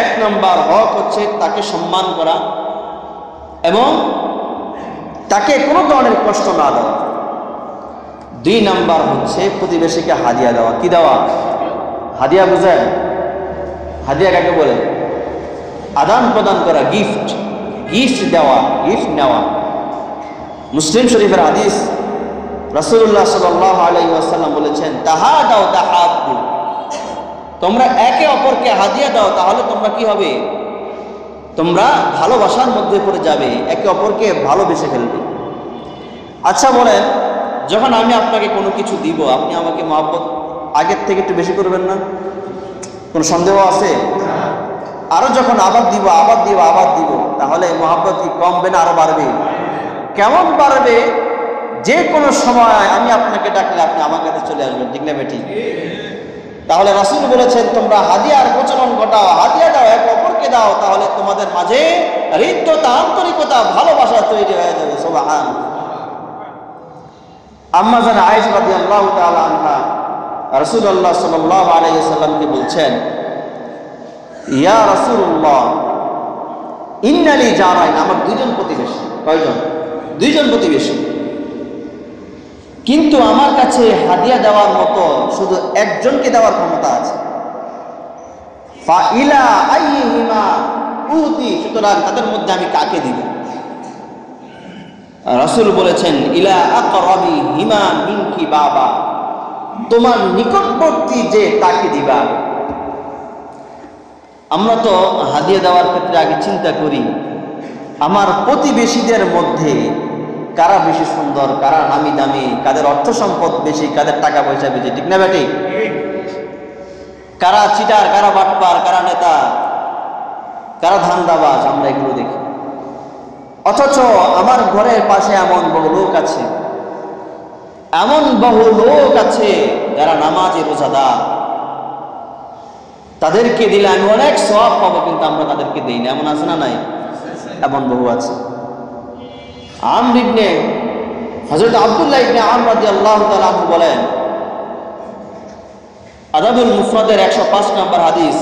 1 নম্বর হক হচ্ছে তাকে সম্মান করা এবং তাকে কোনো ধরনের কষ্ট না দেওয়া। 2 নাম্বার হচ্ছে প্রতিবেশীকে হাদিয়া দেওয়া। কি দেওয়া? হাদিয়া বুঝেন? হাদিয়া কাকে বলে? আদান প্রদান করা, গিফট দেওয়া, গিফট নেওয়া। মুসলিম শরীফের হাদিস, রাসূলুল্লাহ সাল্লাল্লাহু আলাইহি ওয়াসাল্লাম বলেছেন, তাহাদাউ তাহাব্বু, তোমরা একে অপরকে হাদিয়া দাও, তাহলে তোমরা কি হবে? তোমরা ভালোবাসার মধ্যে পড়ে যাবে, একে অপরকে ভালোবেসে ফেলবে। আচ্ছা বলেন, যখন আমি আপনাকে কোনো কিছু দিব, আপনি আমাকে মহব্বত আগের থেকে একটু বেশি করবেন না? কোনো সন্দেহ আছে? আরো যখন আবার দিব, তাহলে মহব্বত কি কমবে না আরো বাড়বে? কেমন বাড়বে? যে কোনো সময় আমি আপনাকে ডাকলে আপনি আমার কাছে চলে আসবেন। ঠিক না বেঠিক? তাহলে রাসূল বলেছেন তোমরা হাদিয়ার প্রচলন ঘটাও, হাদিয়া দাও, এক অপরকে দাও, তাহলে তোমাদের মাঝে হৃদ্যতা, আন্তরিকতা, ভালোবাসা তৈরি হয়ে যাবে। সুবহানাল্লাহ। আম্মা জান আয়েশা রাদিয়াল্লাহু তাআলা আনহা রাসূলুল্লাহ সাল্লাল্লাহু আলাইহি ওয়াসাল্লামকে বলছেন, ইয়া রাসূলুল্লাহ ইন্নালি জারাইন, আমার দুইজন প্রতিবেশী। কয়জন? দুইজন প্রতিবেশী। কিন্তু আমার কাছে হাদিয়া দেওয়ার মতো শুধু একজনকে দেওয়ার ক্ষমতা আছে। ফা ইলা আইহিমা উতি, সুতরাং তাদের মধ্যে আমি কাকে দিব? রাসূল বলেছেন, ইলা আকরাবি হিমা মিনকি বাবা, তোমার নিকটবর্তী যে তাকে দিবা। আমরা তো হাদিয়া দেওয়ার ক্ষেত্রে আগে চিন্তা করি আমার প্রতিবেশীদের মধ্যে কারা বেশি সুন্দর, কারা নামি দামি, কাদের অর্থ সম্পদ বেশি, কাদের টাকা পয়সা বেশি, ঠিক না বেটি? কারা চিটার, কারা বাটপার, কারা নেতা, কারা ধান্দাবাজ, আমরা এগুলো দেখি। অথচ আমার ঘরের পাশে এমন বহু লোক আছে, এমন বহু লোক আছে যারা নামাজি রোজাদার, তাদেরকে দিলে আমি অনেক সওয়াব পাবো, কিন্তু আমরা তাদেরকে দেই না। এমন আছে না নাই? এমন বহু আছে। হযরত আব্দুল্লাহ ইবনে আমর রাদিয়াল্লাহু তাআলা আনহু বলেন, আদাবুল মুফরাদের 105 নম্বর হাদিস,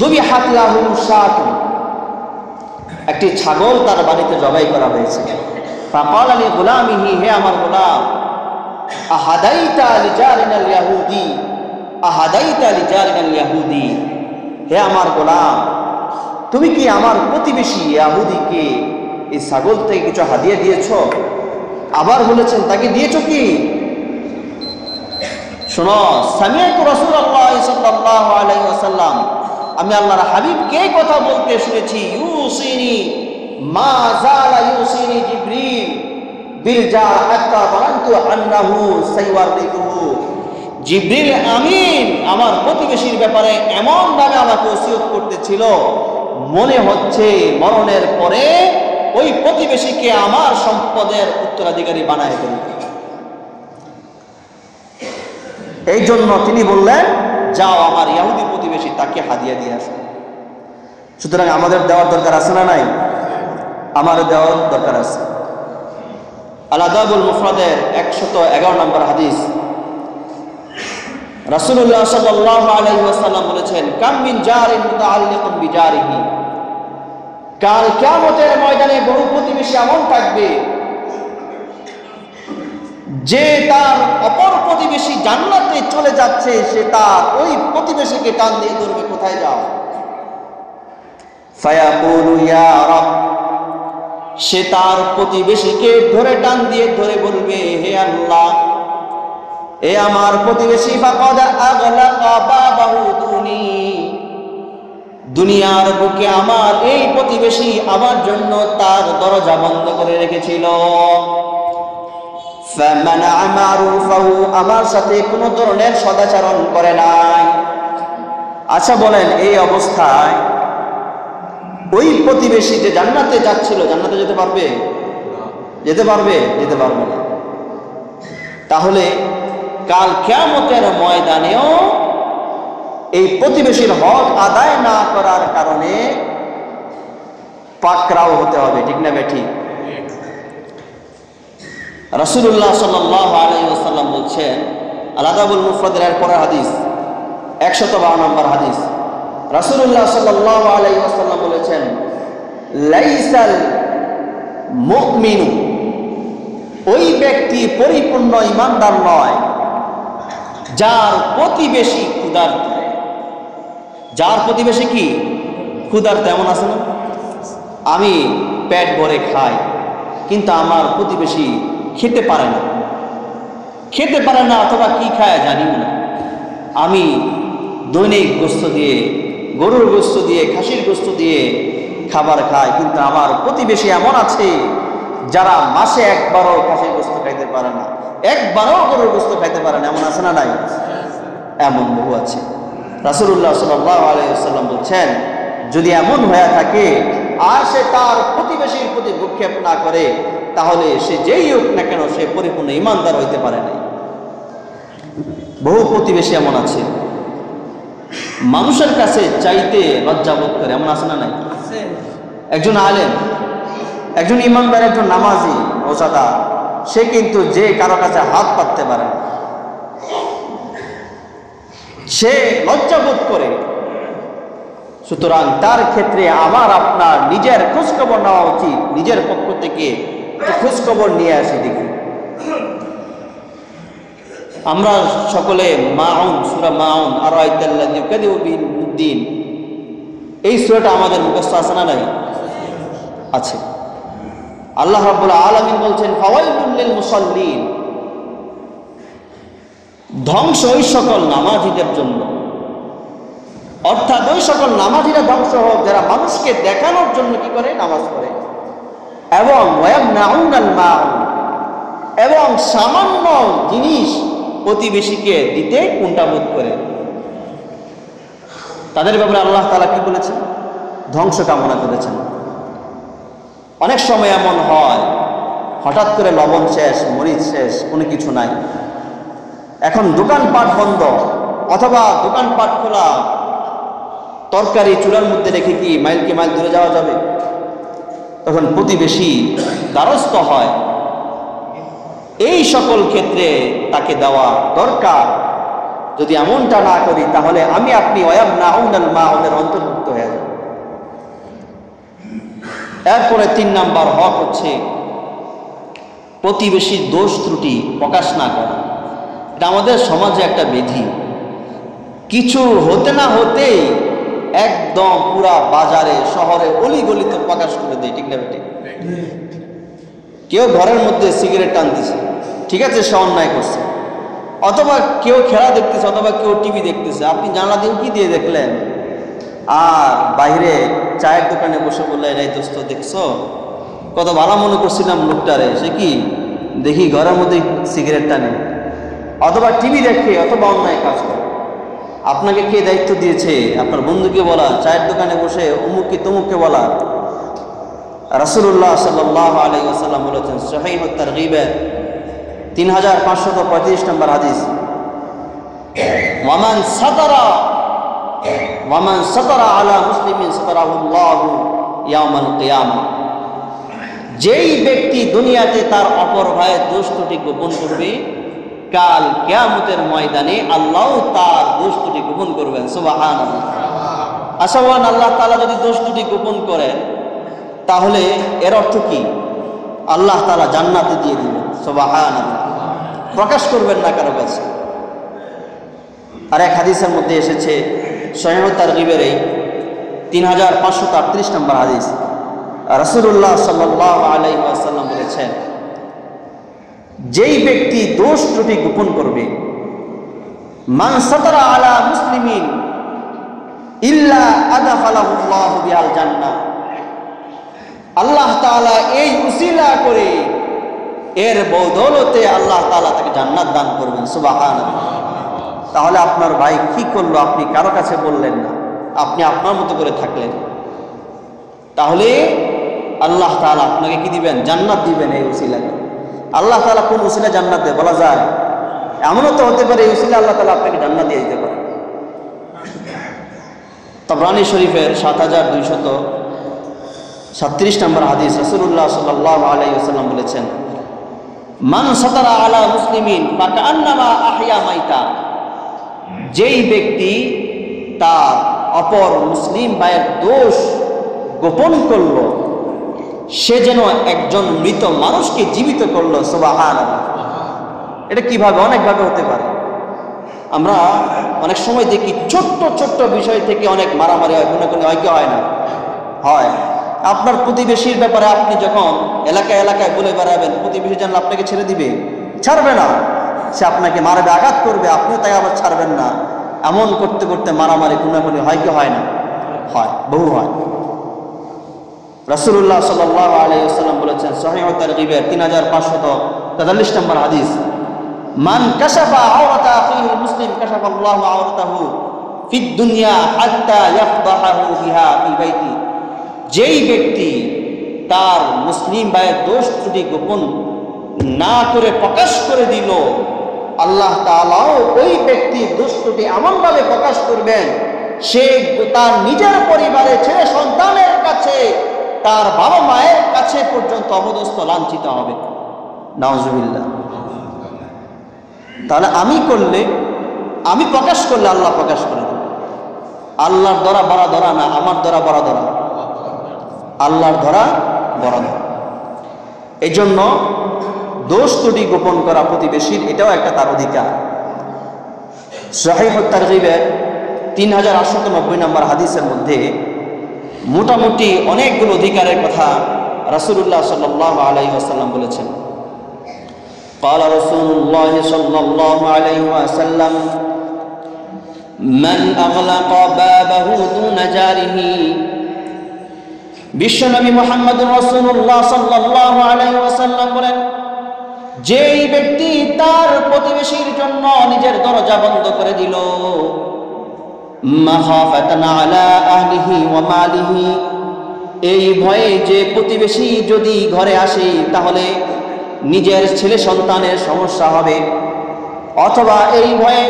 যুবিহাত লাহু শাতুন, একটি ছাগল তার বাড়িতে জবাই করা হয়েছে। ফাকালা লি গুলামিহি, হে আমার গোলাম, আহাদাইতা লিজারিনাল ইয়াহুদি, আহাদাইতা লিজারিনাল ইয়াহুদি, হে আমার গোলাম, তুমি কি আমার প্রতিবেশী ইয়াহুদিকে এই ছাগল থেকে কিছু হাদিয়া দিয়েছো? আবার বলেছেন, তাকে দিয়েছো কি? শোনো, সামিআতু রাসূলুল্লাহ সাল্লাল্লাহু আলাইহি ওয়াসাল্লাম, আমি আল্লাহর হাবিবকে কথা বলতে শুনেছি, ইউসিনি মা জালা ইউসিনি জিবরিল বিল জার হাত্তা বারানতু আন্নাহু সাইওয়ারিকুহু, জিবরিল আমিন আমার প্রতিবেশীর ব্যাপারে এমন ভাবে আমাকে ওসিয়ত করতেছিল, মনে হচ্ছে মরণের পরে ওই প্রতিবেশীকে আমার সম্পদের উত্তরাধিকারী বানায় ফেলবে। এই জন্য তিনি বললেন, যাও আমার ইহুদি প্রতিবেশী, তাকে হাদিয়া দিয়ে আসো। সুতরাং আমাদের দেওয়ার দরকার আছে না নাই? আমার দেওয়ার দরকার আছে। আল আদাবুল মুফরাদের 111 নম্বর হাদিস, রাসূলুল্লাহ সাল্লাল্লাহু আলাইহি ওয়াসাল্লাম বলেছেন, কাম মিন জারিন মুতাআল্লিকুন বিজারিহি, কাল কিয়ামতের ময়দানে বহু প্রতিবেশী এমন থাকবে যে তার অপর প্রতিবেশী জান্নাতে চলে যাচ্ছে, সে তার ওই প্রতিবেশীকে টান দিয়ে ধরবে, কোথায় যাও? ফায়াকুলু ইয়া রাব, সে তার প্রতিবেশীকে ধরে টান দিয়ে ধরে বলবে, হে আল্লাহ, এ আমার প্রতিবেশী, ফাকাদ আগলাকা বাবাহু দুনি, দুনিয়ার বুকে আমার এই প্রতিবেশী আমার জন্য তার দরজা বন্ধ করে রেখেছিল। ফামানাআ মারুফাহু, আমার সাথে কোনো ধরনের সদাচরণ করে নাই। আচ্ছা বলেন, এই অবস্থায় ওই প্রতিবেশী যে জান্নাতে যাচ্ছিল, জান্নাতে যেতে পারবে? যেতে পারবে? যেতে পারবে না। তাহলে কাল কিয়ামতের ময়দানেও এই প্রতিবেশীর হক আদায় না করার কারণে পাকড়াও হতে হবে, ঠিক না বেঠিক? রাসূলুল্লাহ সাল্লাল্লাহু আলাইহি ওয়াসাল্লাম বলছেন, আল আদাবুল মুফরাদের এর পরের হাদিস 112 নম্বর হাদিস, রাসূলুল্লাহ সাল্লাল্লাহু আলাইহি ওয়াসাল্লাম বলেছেন, লাইসাল মুমিনু, ওই ব্যক্তি পরিপূর্ণ ঈমানদার নয় যার প্রতিবেশী ক্ষুধার্ত। যার প্রতিবেশী কি? ক্ষুধার্ত। এমন আছে না? আমি পেট ভরে খাই, কিন্তু আমার প্রতিবেশী খেতে পারে না, খেতে পারে না, অথবা কি খায় জানি না। আমি দৈনিক গোস্ত দিয়ে, গরুর গোস্ত দিয়ে, খাসির গোস্ত দিয়ে খাবার খাই, কিন্তু আমার প্রতিবেশী এমন আছে যারা মাসে একবারও খাসির গোস্ত খাইতে পারে না, একবারও গরুর গোস্ত খাইতে পারে না। এমন আছে না নাই? এমন বহু আছে। রাসূলুল্লাহ সাল্লাল্লাহু আলাইহি ওয়াসাল্লাম বলছেন, যদি এমন হয়ে থাকে আর সে তার প্রতিবেশীর প্রতি ভূক্ষেপ না করে, তাহলে সে যেই হোক না কেন সে পরিপূর্ণ ঈমানদার হইতে পারে না। বহু প্রতিবেশী এমন আছে মানুষের কাছে চাইতে লজ্জাবোধ করে, এমন আছে না নাই? একজন আলেম, একজন ইমানদার, একজন নামাজি, রোজাদার, সে কিন্তু যে কারো কাছে হাত পাততে পারে না, সে লজ্জাবোধ করে। সুতরাং তার ক্ষেত্রে আমার আপনার নিজের খোঁজখবর নেওয়া উচিত, নিজের পক্ষ থেকে খোঁজখবর নিয়ে আসি দেখি। আমরা সকলে মাউন, সূরা মাউন, আরাইতাল্লাযী ইউকাযযিবু বিদ্দীন, এই সূরাটা আমাদের মুখস্থ আছে না নাই? আছে। আল্লাহ রাব্বুল আলামিন বলছেন ফাওয়াইলুল লিল মুসাল্লিন, ধ্বংস ওই সকল নামাজীদের জন্য, অর্থাৎ ওই সকল নামাজীরা ধ্বংস হোক যারা মানুষকে দেখানোর জন্য কি করে? নামাজ পড়ে। এবং ওয়ায়ামনাউনাল মাউন, এবং সামান্য জিনিস প্রতিবেশীকে দিতে কুণ্ঠাবোধ করে। তাদের ব্যাপারে আল্লাহ তাআলা কি বলেছেন? ধ্বংস কামনা করেছেন। অনেক সময় এমন হয়, হঠাৎ করে লবণ শেষ, মরিচ শেষ, কোনো কিছু নাই, এখন দোকানপাট বন্ধ, অথবা দোকানপাট খোলা, তরকারি চুলার মধ্যে রেখে কি মাইলকে মাইল দূরে যাওয়া যাবে? তখন প্রতিবেশী দ্বারস্থ হয়। এই সকল ক্ষেত্রে তাকে দেওয়া দরকার। যদি এমনটা না করি তাহলে আমি আপনি ওয়ায়ামনাউনাল মাউনের অন্তর্ভুক্ত হয়ে যাব। এরপরে 3 নাম্বার হক হচ্ছে প্রতিবেশীর দোষ ত্রুটি প্রকাশ না করা। এটা আমাদের সমাজে একটা বিধি। কিছু হতে না হতেই একদম পুরা বাজারে, শহরে, অলিগলিতে প্রকাশ করে দেয়, ঠিক না ঠিক? কেউ ঘরের মধ্যে সিগারেট টানতেছে, ঠিক আছে, সে অন্যায় করছে। অথবা কেউ খেলা দেখতেছে, অথবা কেউ টিভি দেখতেছে, আপনি জানলা দিয়ে কি দিয়ে দেখলেন? আর বাইরে চায়ের দোকানে বসে বললে, এই দোস্ত দেখছো, কত ভালো মনে করছিলাম লোকটারে, সে কি দেখি ঘরের মধ্যে সিগারেট টানে, অথবা টিভি দেখে, অথবা অন্যায় কাজ করে। আপনাকে কে দায়িত্ব দিয়েছে আপনার বন্ধুকে বলা, চায়ের দোকানে বসে অমুককে তমুককে বলা? রাসূলুল্লাহ সাল্লাল্লাহু আলাইহি ওয়াসাল্লাম বলেছেন, সহিহুত তারগীবে 3535 নম্বর হাদিস, ওয়ামান সাতারা আলা মুসলিমিন সাতারাহুল্লাহু ইয়াওমাল কিয়ামা, যেই ব্যক্তি দুনিয়াতে তার অপর ভাইয়ের দোষ ত্রুটি গোপন করবে, কাল কিয়ামতের ময়দানে আল্লাহ তার দোষ ত্রুটি গোপন করবেন। সুবহানাল্লাহ। আশাবান আল্লাহ তাআলা যদি দোষ ত্রুটি গোপন করেন তাহলে এর অর্থ কি? আল্লাহ তাআলা জান্নাতে দিয়ে দিবেন। সুবহানাল্লাহ। প্রকাশ করবেন না কারো কাছে। আর এক হাদিসের মধ্যে এসেছে, সহিহুত তারগীবের এই 3538 নম্বর হাদিস, রাসূলুল্লাহ সাল্লাল্লাহু আলাইহি ওয়াসাল্লাম বলেছেন, যেই ব্যক্তি দোষ ত্রুটি গোপন করবে, মান সাতারা আলা মুসলিমিন ইল্লা আদখালাহুল্লাহু বিহাল জান্নাহ, আল্লাহ তাআলা এই উসিলা করে, এর বদৌলতে আল্লাহ তাআলা তাকে জান্নাত দান করবেন। সুবহানাল্লাহ। তাহলে আপনার ভাই কি করলো আপনি কারো কাছে বললেন না, আপনি আপনার মতো করে থাকলেন, তাহলে আল্লাহ তাআলা আপনাকে কি দিবেন? জান্নাত দিবেন এই উসিলায়। আল্লাহ তাআলা কোন উসিলা জান্নাত দেয় বলা যায়? এমনও তো হতে পারে এই উসিলা আল্লাহ তাআলা আপনাকে জান্নাত দিয়ে দিতে পারে। তাবরানী শরীফের 7237 নম্বর হাদিস, রাসূলুল্লাহ সাল্লাল্লাহু আলাইহি ওয়াসাল্লাম বলেছেন, মান সাতারা আলা মুসলিমিন ফাকান্নামা আহইয়া মাইতা, যেই ব্যক্তি তার অপর মুসলিম ভাইয়ের দোষ গোপন করলো, সে যেন একজন মৃত মানুষকে জীবিত করলো। সুবহানাল্লাহ। এটা কিভাবে? অনেকভাবে হতে পারে। আমরা অনেক সময় দেখি ছোট্ট ছোট্ট বিষয় থেকে অনেক মারামারি হয়, কোনো কোনো হয় কি হয় না? হয়। আপনার প্রতিবেশীর ব্যাপারে আপনি যখন এলাকায় এলাকায় বলে বেড়াবেন, প্রতিবেশী জানলে আপনাকে ছেড়ে দিবে? ছাড়বে না। সে আপনাকে মারবে, আঘাত করবে, আপনিও তাই আবার ছাড়বেন না। এমন করতে করতে মারামারি খুনাখুনি হয় কি হয় না? হয়, বহু হয়। রাসূলুল্লাহ সাল্লাল্লাহু আলাইহি ওয়াসাল্লাম বলেছেন, সহিহুত তারগীবের 3543 নম্বর হাদিস, মান কাশাফা আওরাতা আখিহিল মুসলিম কাশাফাল্লাহু আওরাতাহু ফিদ দুনিয়া হাত্তা ইয়াফদাহু বিহা ফি বাইতি, যেই ব্যক্তি তার মুসলিম ভাইয়ের দোষ ত্রুটি গোপন না করে প্রকাশ করে দিল, আল্লাহ তাআলাও ওই ব্যক্তির দোষটি এমনভাবে প্রকাশ করবেন, সে তার নিজের পরিবারের ছেলে সন্তানের কাছে, তার বাবা মায়ের কাছে পর্যন্ত অপদস্থ লাঞ্ছিত হবে। নাউজুবিল্লাহ। তাহলে আমি প্রকাশ করলে আল্লাহ প্রকাশ করে দেবে। আল্লাহর ধরা বড় ধরা না, আমার ধরা বড় ধরা, আল্লাহর ধরা বড় ধরা। এই জন্য দোষ ত্রুটি গোপন করা প্রতিবেশীর, এটাও একটা তার অধিকার। সহিহ তারগিবের 3890 নম্বর হাদিসের মধ্যে মোটামুটি অনেকগুলো অধিকারের কথা রাসূলুল্লাহ সাল্লাল্লাহু আলাইহি ওয়াসাল্লাম বলেছেন। قال رسول الله صلى الله عليه وسلم من أغلق بابه دون جاره। বিশ্বনবী মুহাম্মদুর রাসূলুল্লাহ সাল্লাল্লাহু আলাইহি ওয়াসাল্লাম বলেন, যেই ব্যক্তি তার প্রতিবেশীর জন্য নিজের দরজা বন্ধ করে দিল, মাখাফাতান আলা আহলিহি ওয়া মালিহি, এই ভয়ে যে প্রতিবেশী যদি ঘরে আসে তাহলে নিজের ছেলে সন্তানের সমস্যা হবে, অথবা এই ভয়ে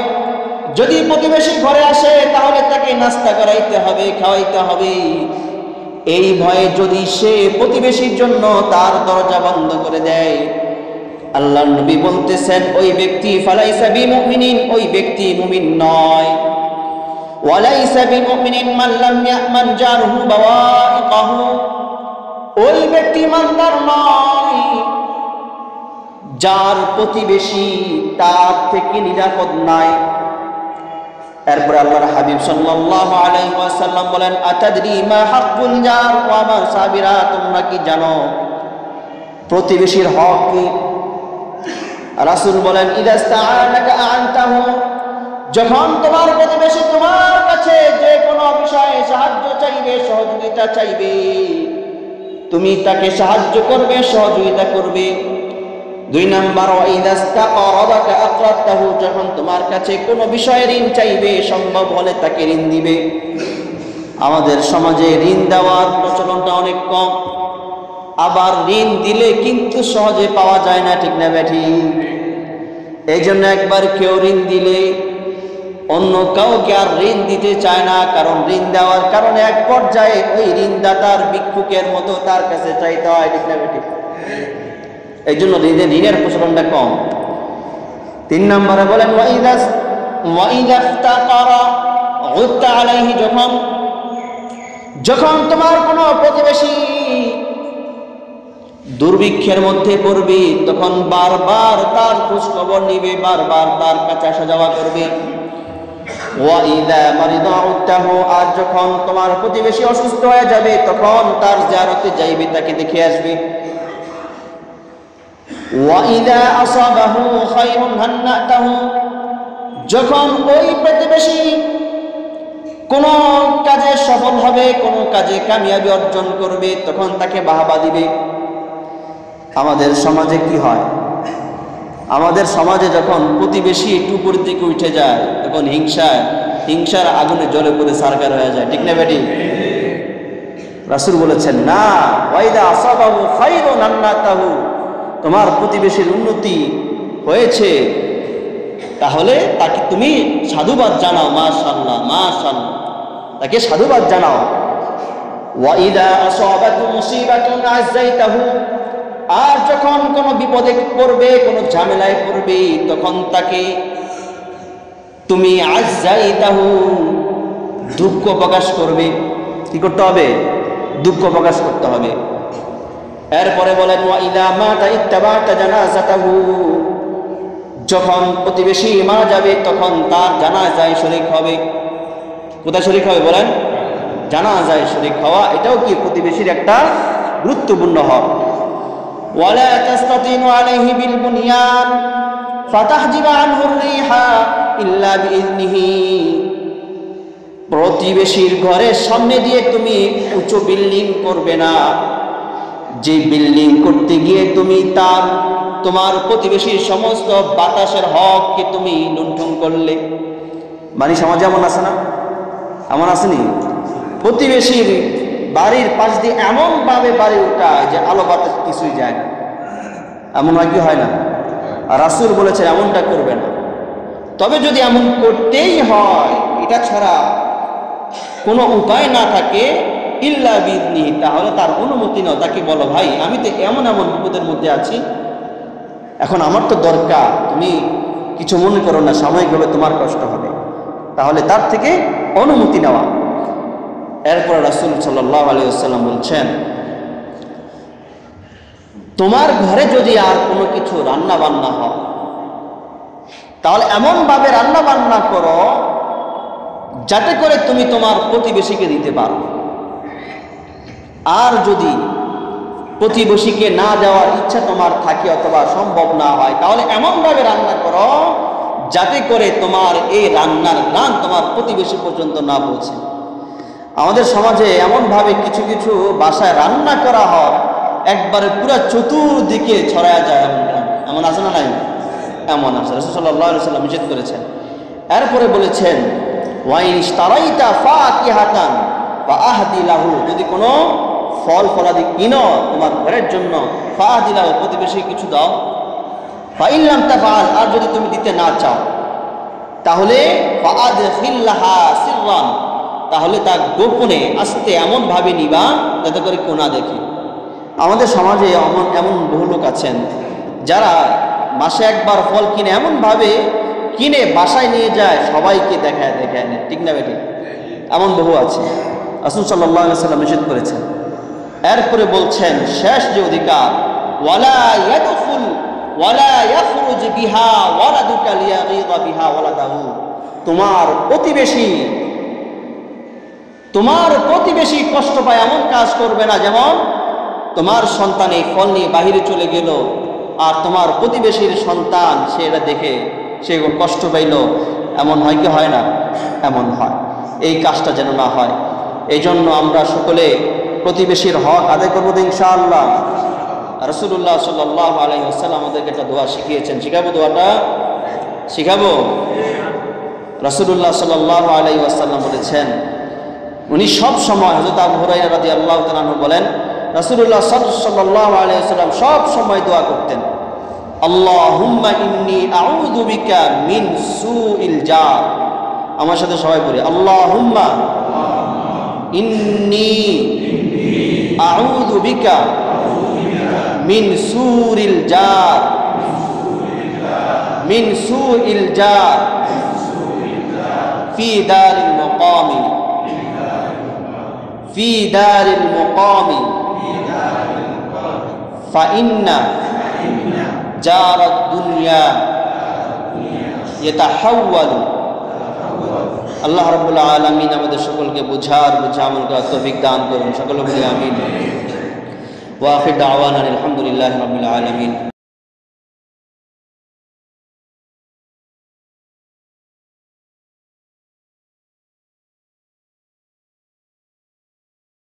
যদি প্রতিবেশী ঘরে আসে তাহলে তাকে নাস্তা করাইতে হবে, খাওয়াইতে হবে, এই ভয়ে যদি সে প্রতিবেশীর জন্য তার দরজা বন্ধ করে দেয়, আল্লাহর নবী বলতেছেন ওই ব্যক্তি ফালাইসা বিমুমিনিন, ওই ব্যক্তি মুমিন নয়। ওয়ালাইসা বিমুমিনিন মান লাম ইয়ামান জারহু বাওয়াইকাহু, ওই ব্যক্তি ইমানদার নয় যার প্রতিবেশী তার থেকে নিরাপদ নাই। এরপর আল্লাহর হাবিব সাল্লাল্লাহু আলাইহি ওয়াসাল্লাম বলেন, আতাদরি মা হাক্কুল জার, ওয়া আমার সাহাবীরা তোমরা কি জানো প্রতিবেশীর হক কি? রাসূল বলেন, ইদাস্তাআনাকা আনতাহু, যখন তোমার প্রতিবেশী তোমার কাছে যে কোনো বিষয়ে সাহায্য চাইবে, সহযোগিতা চাইবে, তুমি তাকে সাহায্য করবে, সহযোগিতা করবে। 2 নাম্বার, ওয়াইদাস্তাকরাদাকা আকরাতাহু, যখন তোমার কাছে কোনো বিষয়ে ঋণ চাইবে, সম্ভব হলে তাকে ঋণ দিবে। আমাদের সমাজে ঋণ দেওয়ার প্রচলনটা অনেক কম, আবার ঋণ দিলে কিন্তু সহজে পাওয়া যায় না, ঠিক না বেঠি? এই জন্য একবার কেউ ঋণ দিলে অন্য কাউকে আর ঋণ দিতে চায় না, কারণ ঋণ দেওয়ার কারণে এক পর্যায়ে ওই ঋণদাতার ভিক্ষুকের মতো তার কাছে চাইতে হয়, ঠিক না বেঠি? এই জন্য ঋণের প্রচলনটা কম। 3 নম্বরে বলেন, যখন তোমার কোনো প্রতিবেশী দুর্ভিক্ষের মধ্যে পড়বে, তখন বারবার তার খোঁজ খবর নিবে, বারবার তার কাছে আসা যাওয়া করবে। আর যখন তোমার প্রতিবেশী অসুস্থ হয়ে যাবে, তখন তার জিয়ারতে যাইবে, তাকে দেখে আসবে। যখন ওই প্রতিবেশী কোন কাজে সফল হবে, কোন কাজে কামিয়াবি অর্জন করবে, তখন তাকে বাহবা দিবে। আমাদের সমাজে কি হয়? আমাদের সমাজে যখন প্রতিবেশী একটু উপর দিকে উঠে যায়, তখন হিংসার আগুনে জ্বলে পড়ে সারকার হয়ে যায়, ঠিক না বেটি? রাসূল বলেছেন, না, ওয়াইদা আসাবাহু খায়রুন আন্নাতাহু, তোমার প্রতিবেশীর উন্নতি হয়েছে তাহলে তাকে তুমি সাধুবাদ জানাও, মাশাআল্লাহ মাশাআল্লাহ, তাকে সাধুবাদ জানাও। ওয়াইদা আসাবাতু মুসিবাতুন আযাইতাহু, আর যখন কোনো বিপদে পড়বে, কোনো ঝামেলায় পড়বে, তখন তাকে তুমি আযাইতাহু, দুঃখ প্রকাশ করবে। কি করতে হবে? দুঃখ প্রকাশ করতে হবে। এরপরে বলেন, ওয়াইদা মাতা ইত্তাবাতা জানাজাতাহু, যখন প্রতিবেশী মারা যাবে তখন তার জানাজায় শরীক হবে। কোথায় শরীক হবে বলেন? জানাজায় শরীক হওয়া, এটাও কি প্রতিবেশীর একটা গুরুত্বপূর্ণ হক। ওয়ালা তাস্তাতিনু আলাইহি বিল বুনিয়ান ফাতাহজিবা আনহু রিহা ইল্লা বিইذনিহি, প্রতিবেশীর ঘরের সামনে দিয়ে তুমি উঁচু বিল্ডিং করবে না, যে বিল্ডিং করতে গিয়ে তুমি তোমার প্রতিবেশীর সমস্ত বাতাসের হককে তুমি লুণ্ঠন করলে। মানে সমাজে এমন আছে না? এমন আসেনি? প্রতিবেশীর বাড়ির পাশ দিয়ে এমন ভাবে বাড়ি উঠায় যে আলো বাতাস কিছুই যায় না, এমন হয় কি হয় না? আর রাসূল বলেছেন এমনটা করবে না। তবে যদি এমন করতেই হয়, এটা ছাড়া কোনো উপায় না থাকে, ইল্লা বিইذনিহি, তাহলে তার অনুমতি নাও। তাকে বলো, ভাই আমি তো এমন এমন বিপদের মধ্যে আছি, এখন আমার তো দরকার, তুমি কিছু মনে করো না, সাময়িকভাবে তোমার কষ্ট হবে, তাহলে তার থেকে অনুমতি নেওয়া। এরপর রাসূল সাল্লাল্লাহু আলাইহি ওয়াসাল্লাম বলছেন, তোমার ঘরে যদি আর কোনো কিছু রান্না বান্না হয়, তাহলে এমনভাবে রান্না বান্না করো যাতে করে তুমি তোমার প্রতিবেশীকে দিতে পারো। আর যদি প্রতিবেশীকে না দেওয়ার ইচ্ছা তোমার থাকে অথবা সম্ভব না হয়, তাহলে এমনভাবে রান্না করো যাতে করে তোমার এই রান্নার ঘ্রাণ তোমার প্রতিবেশী পর্যন্ত না পৌঁছে। আমাদের সমাজে এমনভাবে কিছু কিছু বাসায় রান্না করা হয়, একবারে পুরো চতুর্দিকে ছড়ায় যায়, এমন আছে না নাই? এমন আছে। রাসূল সাল্লাল্লাহু আলাইহি ওয়াসাল্লাম নিষেধ করেছেন। এরপরে বলেছেন, ওয়াইন ইশতারাইতা ফাকিহাতান ফাআহদি লাহু, যদি কোনো ফল ফলাদি কিনো তোমার ঘরের জন্য, ফাআহদি লাহু, প্রতিবেশী কিছু দাও। ফাইন লাম তাফআল, আর যদি তুমি দিতে না চাও, তাহলে ফাআদখিলহা সিররান, তাহলে তা গোপনে আস্তে এমনভাবে নিবা যাতে করে কেউ না দেখে। আমাদের সমাজে এমন বহু লোক আছেন যারা মাসে একবার ফল কিনে এমনভাবে কিনে বাসায় নিয়ে যায়, সবাইকে দেখায় নেয়, ঠিক না বেটি? এমন বহু আছে। রাসূল সাল্লাল্লাহু আলাইহি ওয়াসাল্লাম নিষেধ করেছেন। এরপরে বলছেন, শেষ যে অধিকার, ওয়ালা ইয়াদখুল ওয়ালা ইয়াখরুজ বিহা ওয়ালাদুকা লিয়াগীযা বিহা ওয়ালাদাহু, তোমার প্রতিবেশী কষ্ট পায় এমন কাজ করবে না, যেমন তোমার সন্তান এই ফল নিয়ে বাহিরে চলে গেল আর তোমার প্রতিবেশীর সন্তান সে এটা দেখে সে কষ্ট পাইল। এমন হয় কি হয় না? এমন হয়। এই কাজটা যেন না হয়, এই জন্য আমরা সকলে প্রতিবেশীর হক আদায় করবো ইনশাআল্লাহ। রাসূলুল্লাহ সাল্লাল্লাহু আলাইহি ওয়াসাল্লাম আমাদেরকে একটা দোয়া শিখিয়েছেন, শিখাবো? দোয়াটা শিখাবো? রাসূলুল্লাহ সাল্লাল্লাহু আলাইহি ওয়াসাল্লাম বলেছেন, উনি সব সময়, হযরত আবু হুরায়রা রাদিয়াল্লাহু তাআলা আনহু বলেন, রাসূলুল্লাহ সাল্লাল্লাহু আলাইহি ওয়াসাল্লাম সব সময় দোয়া করতেন, আল্লাহুম্মা ইন্নী আউযু বিকা মিন সুইল জার। আমার সাথে সবাই বলি, আল্লাহুম্মা ইন্নী আউযু বিকা মিন সুইল জার, মিন সুইল জার ফি দারিল মুকামি, ফি দারিল মুকামি ফাইন্না জারাদ দুনিয়া ইয়াতাহাওয়ালু। আল্লাহ রাব্বুল আলামিন আমাদের সকলকে বুঝার আমল করার তৌফিক দান করুন। সকলে বলি আমিন। ওয়া আখির দাওয়ানা আলহামদুলিল্লাহি রাব্বিল আলামিন।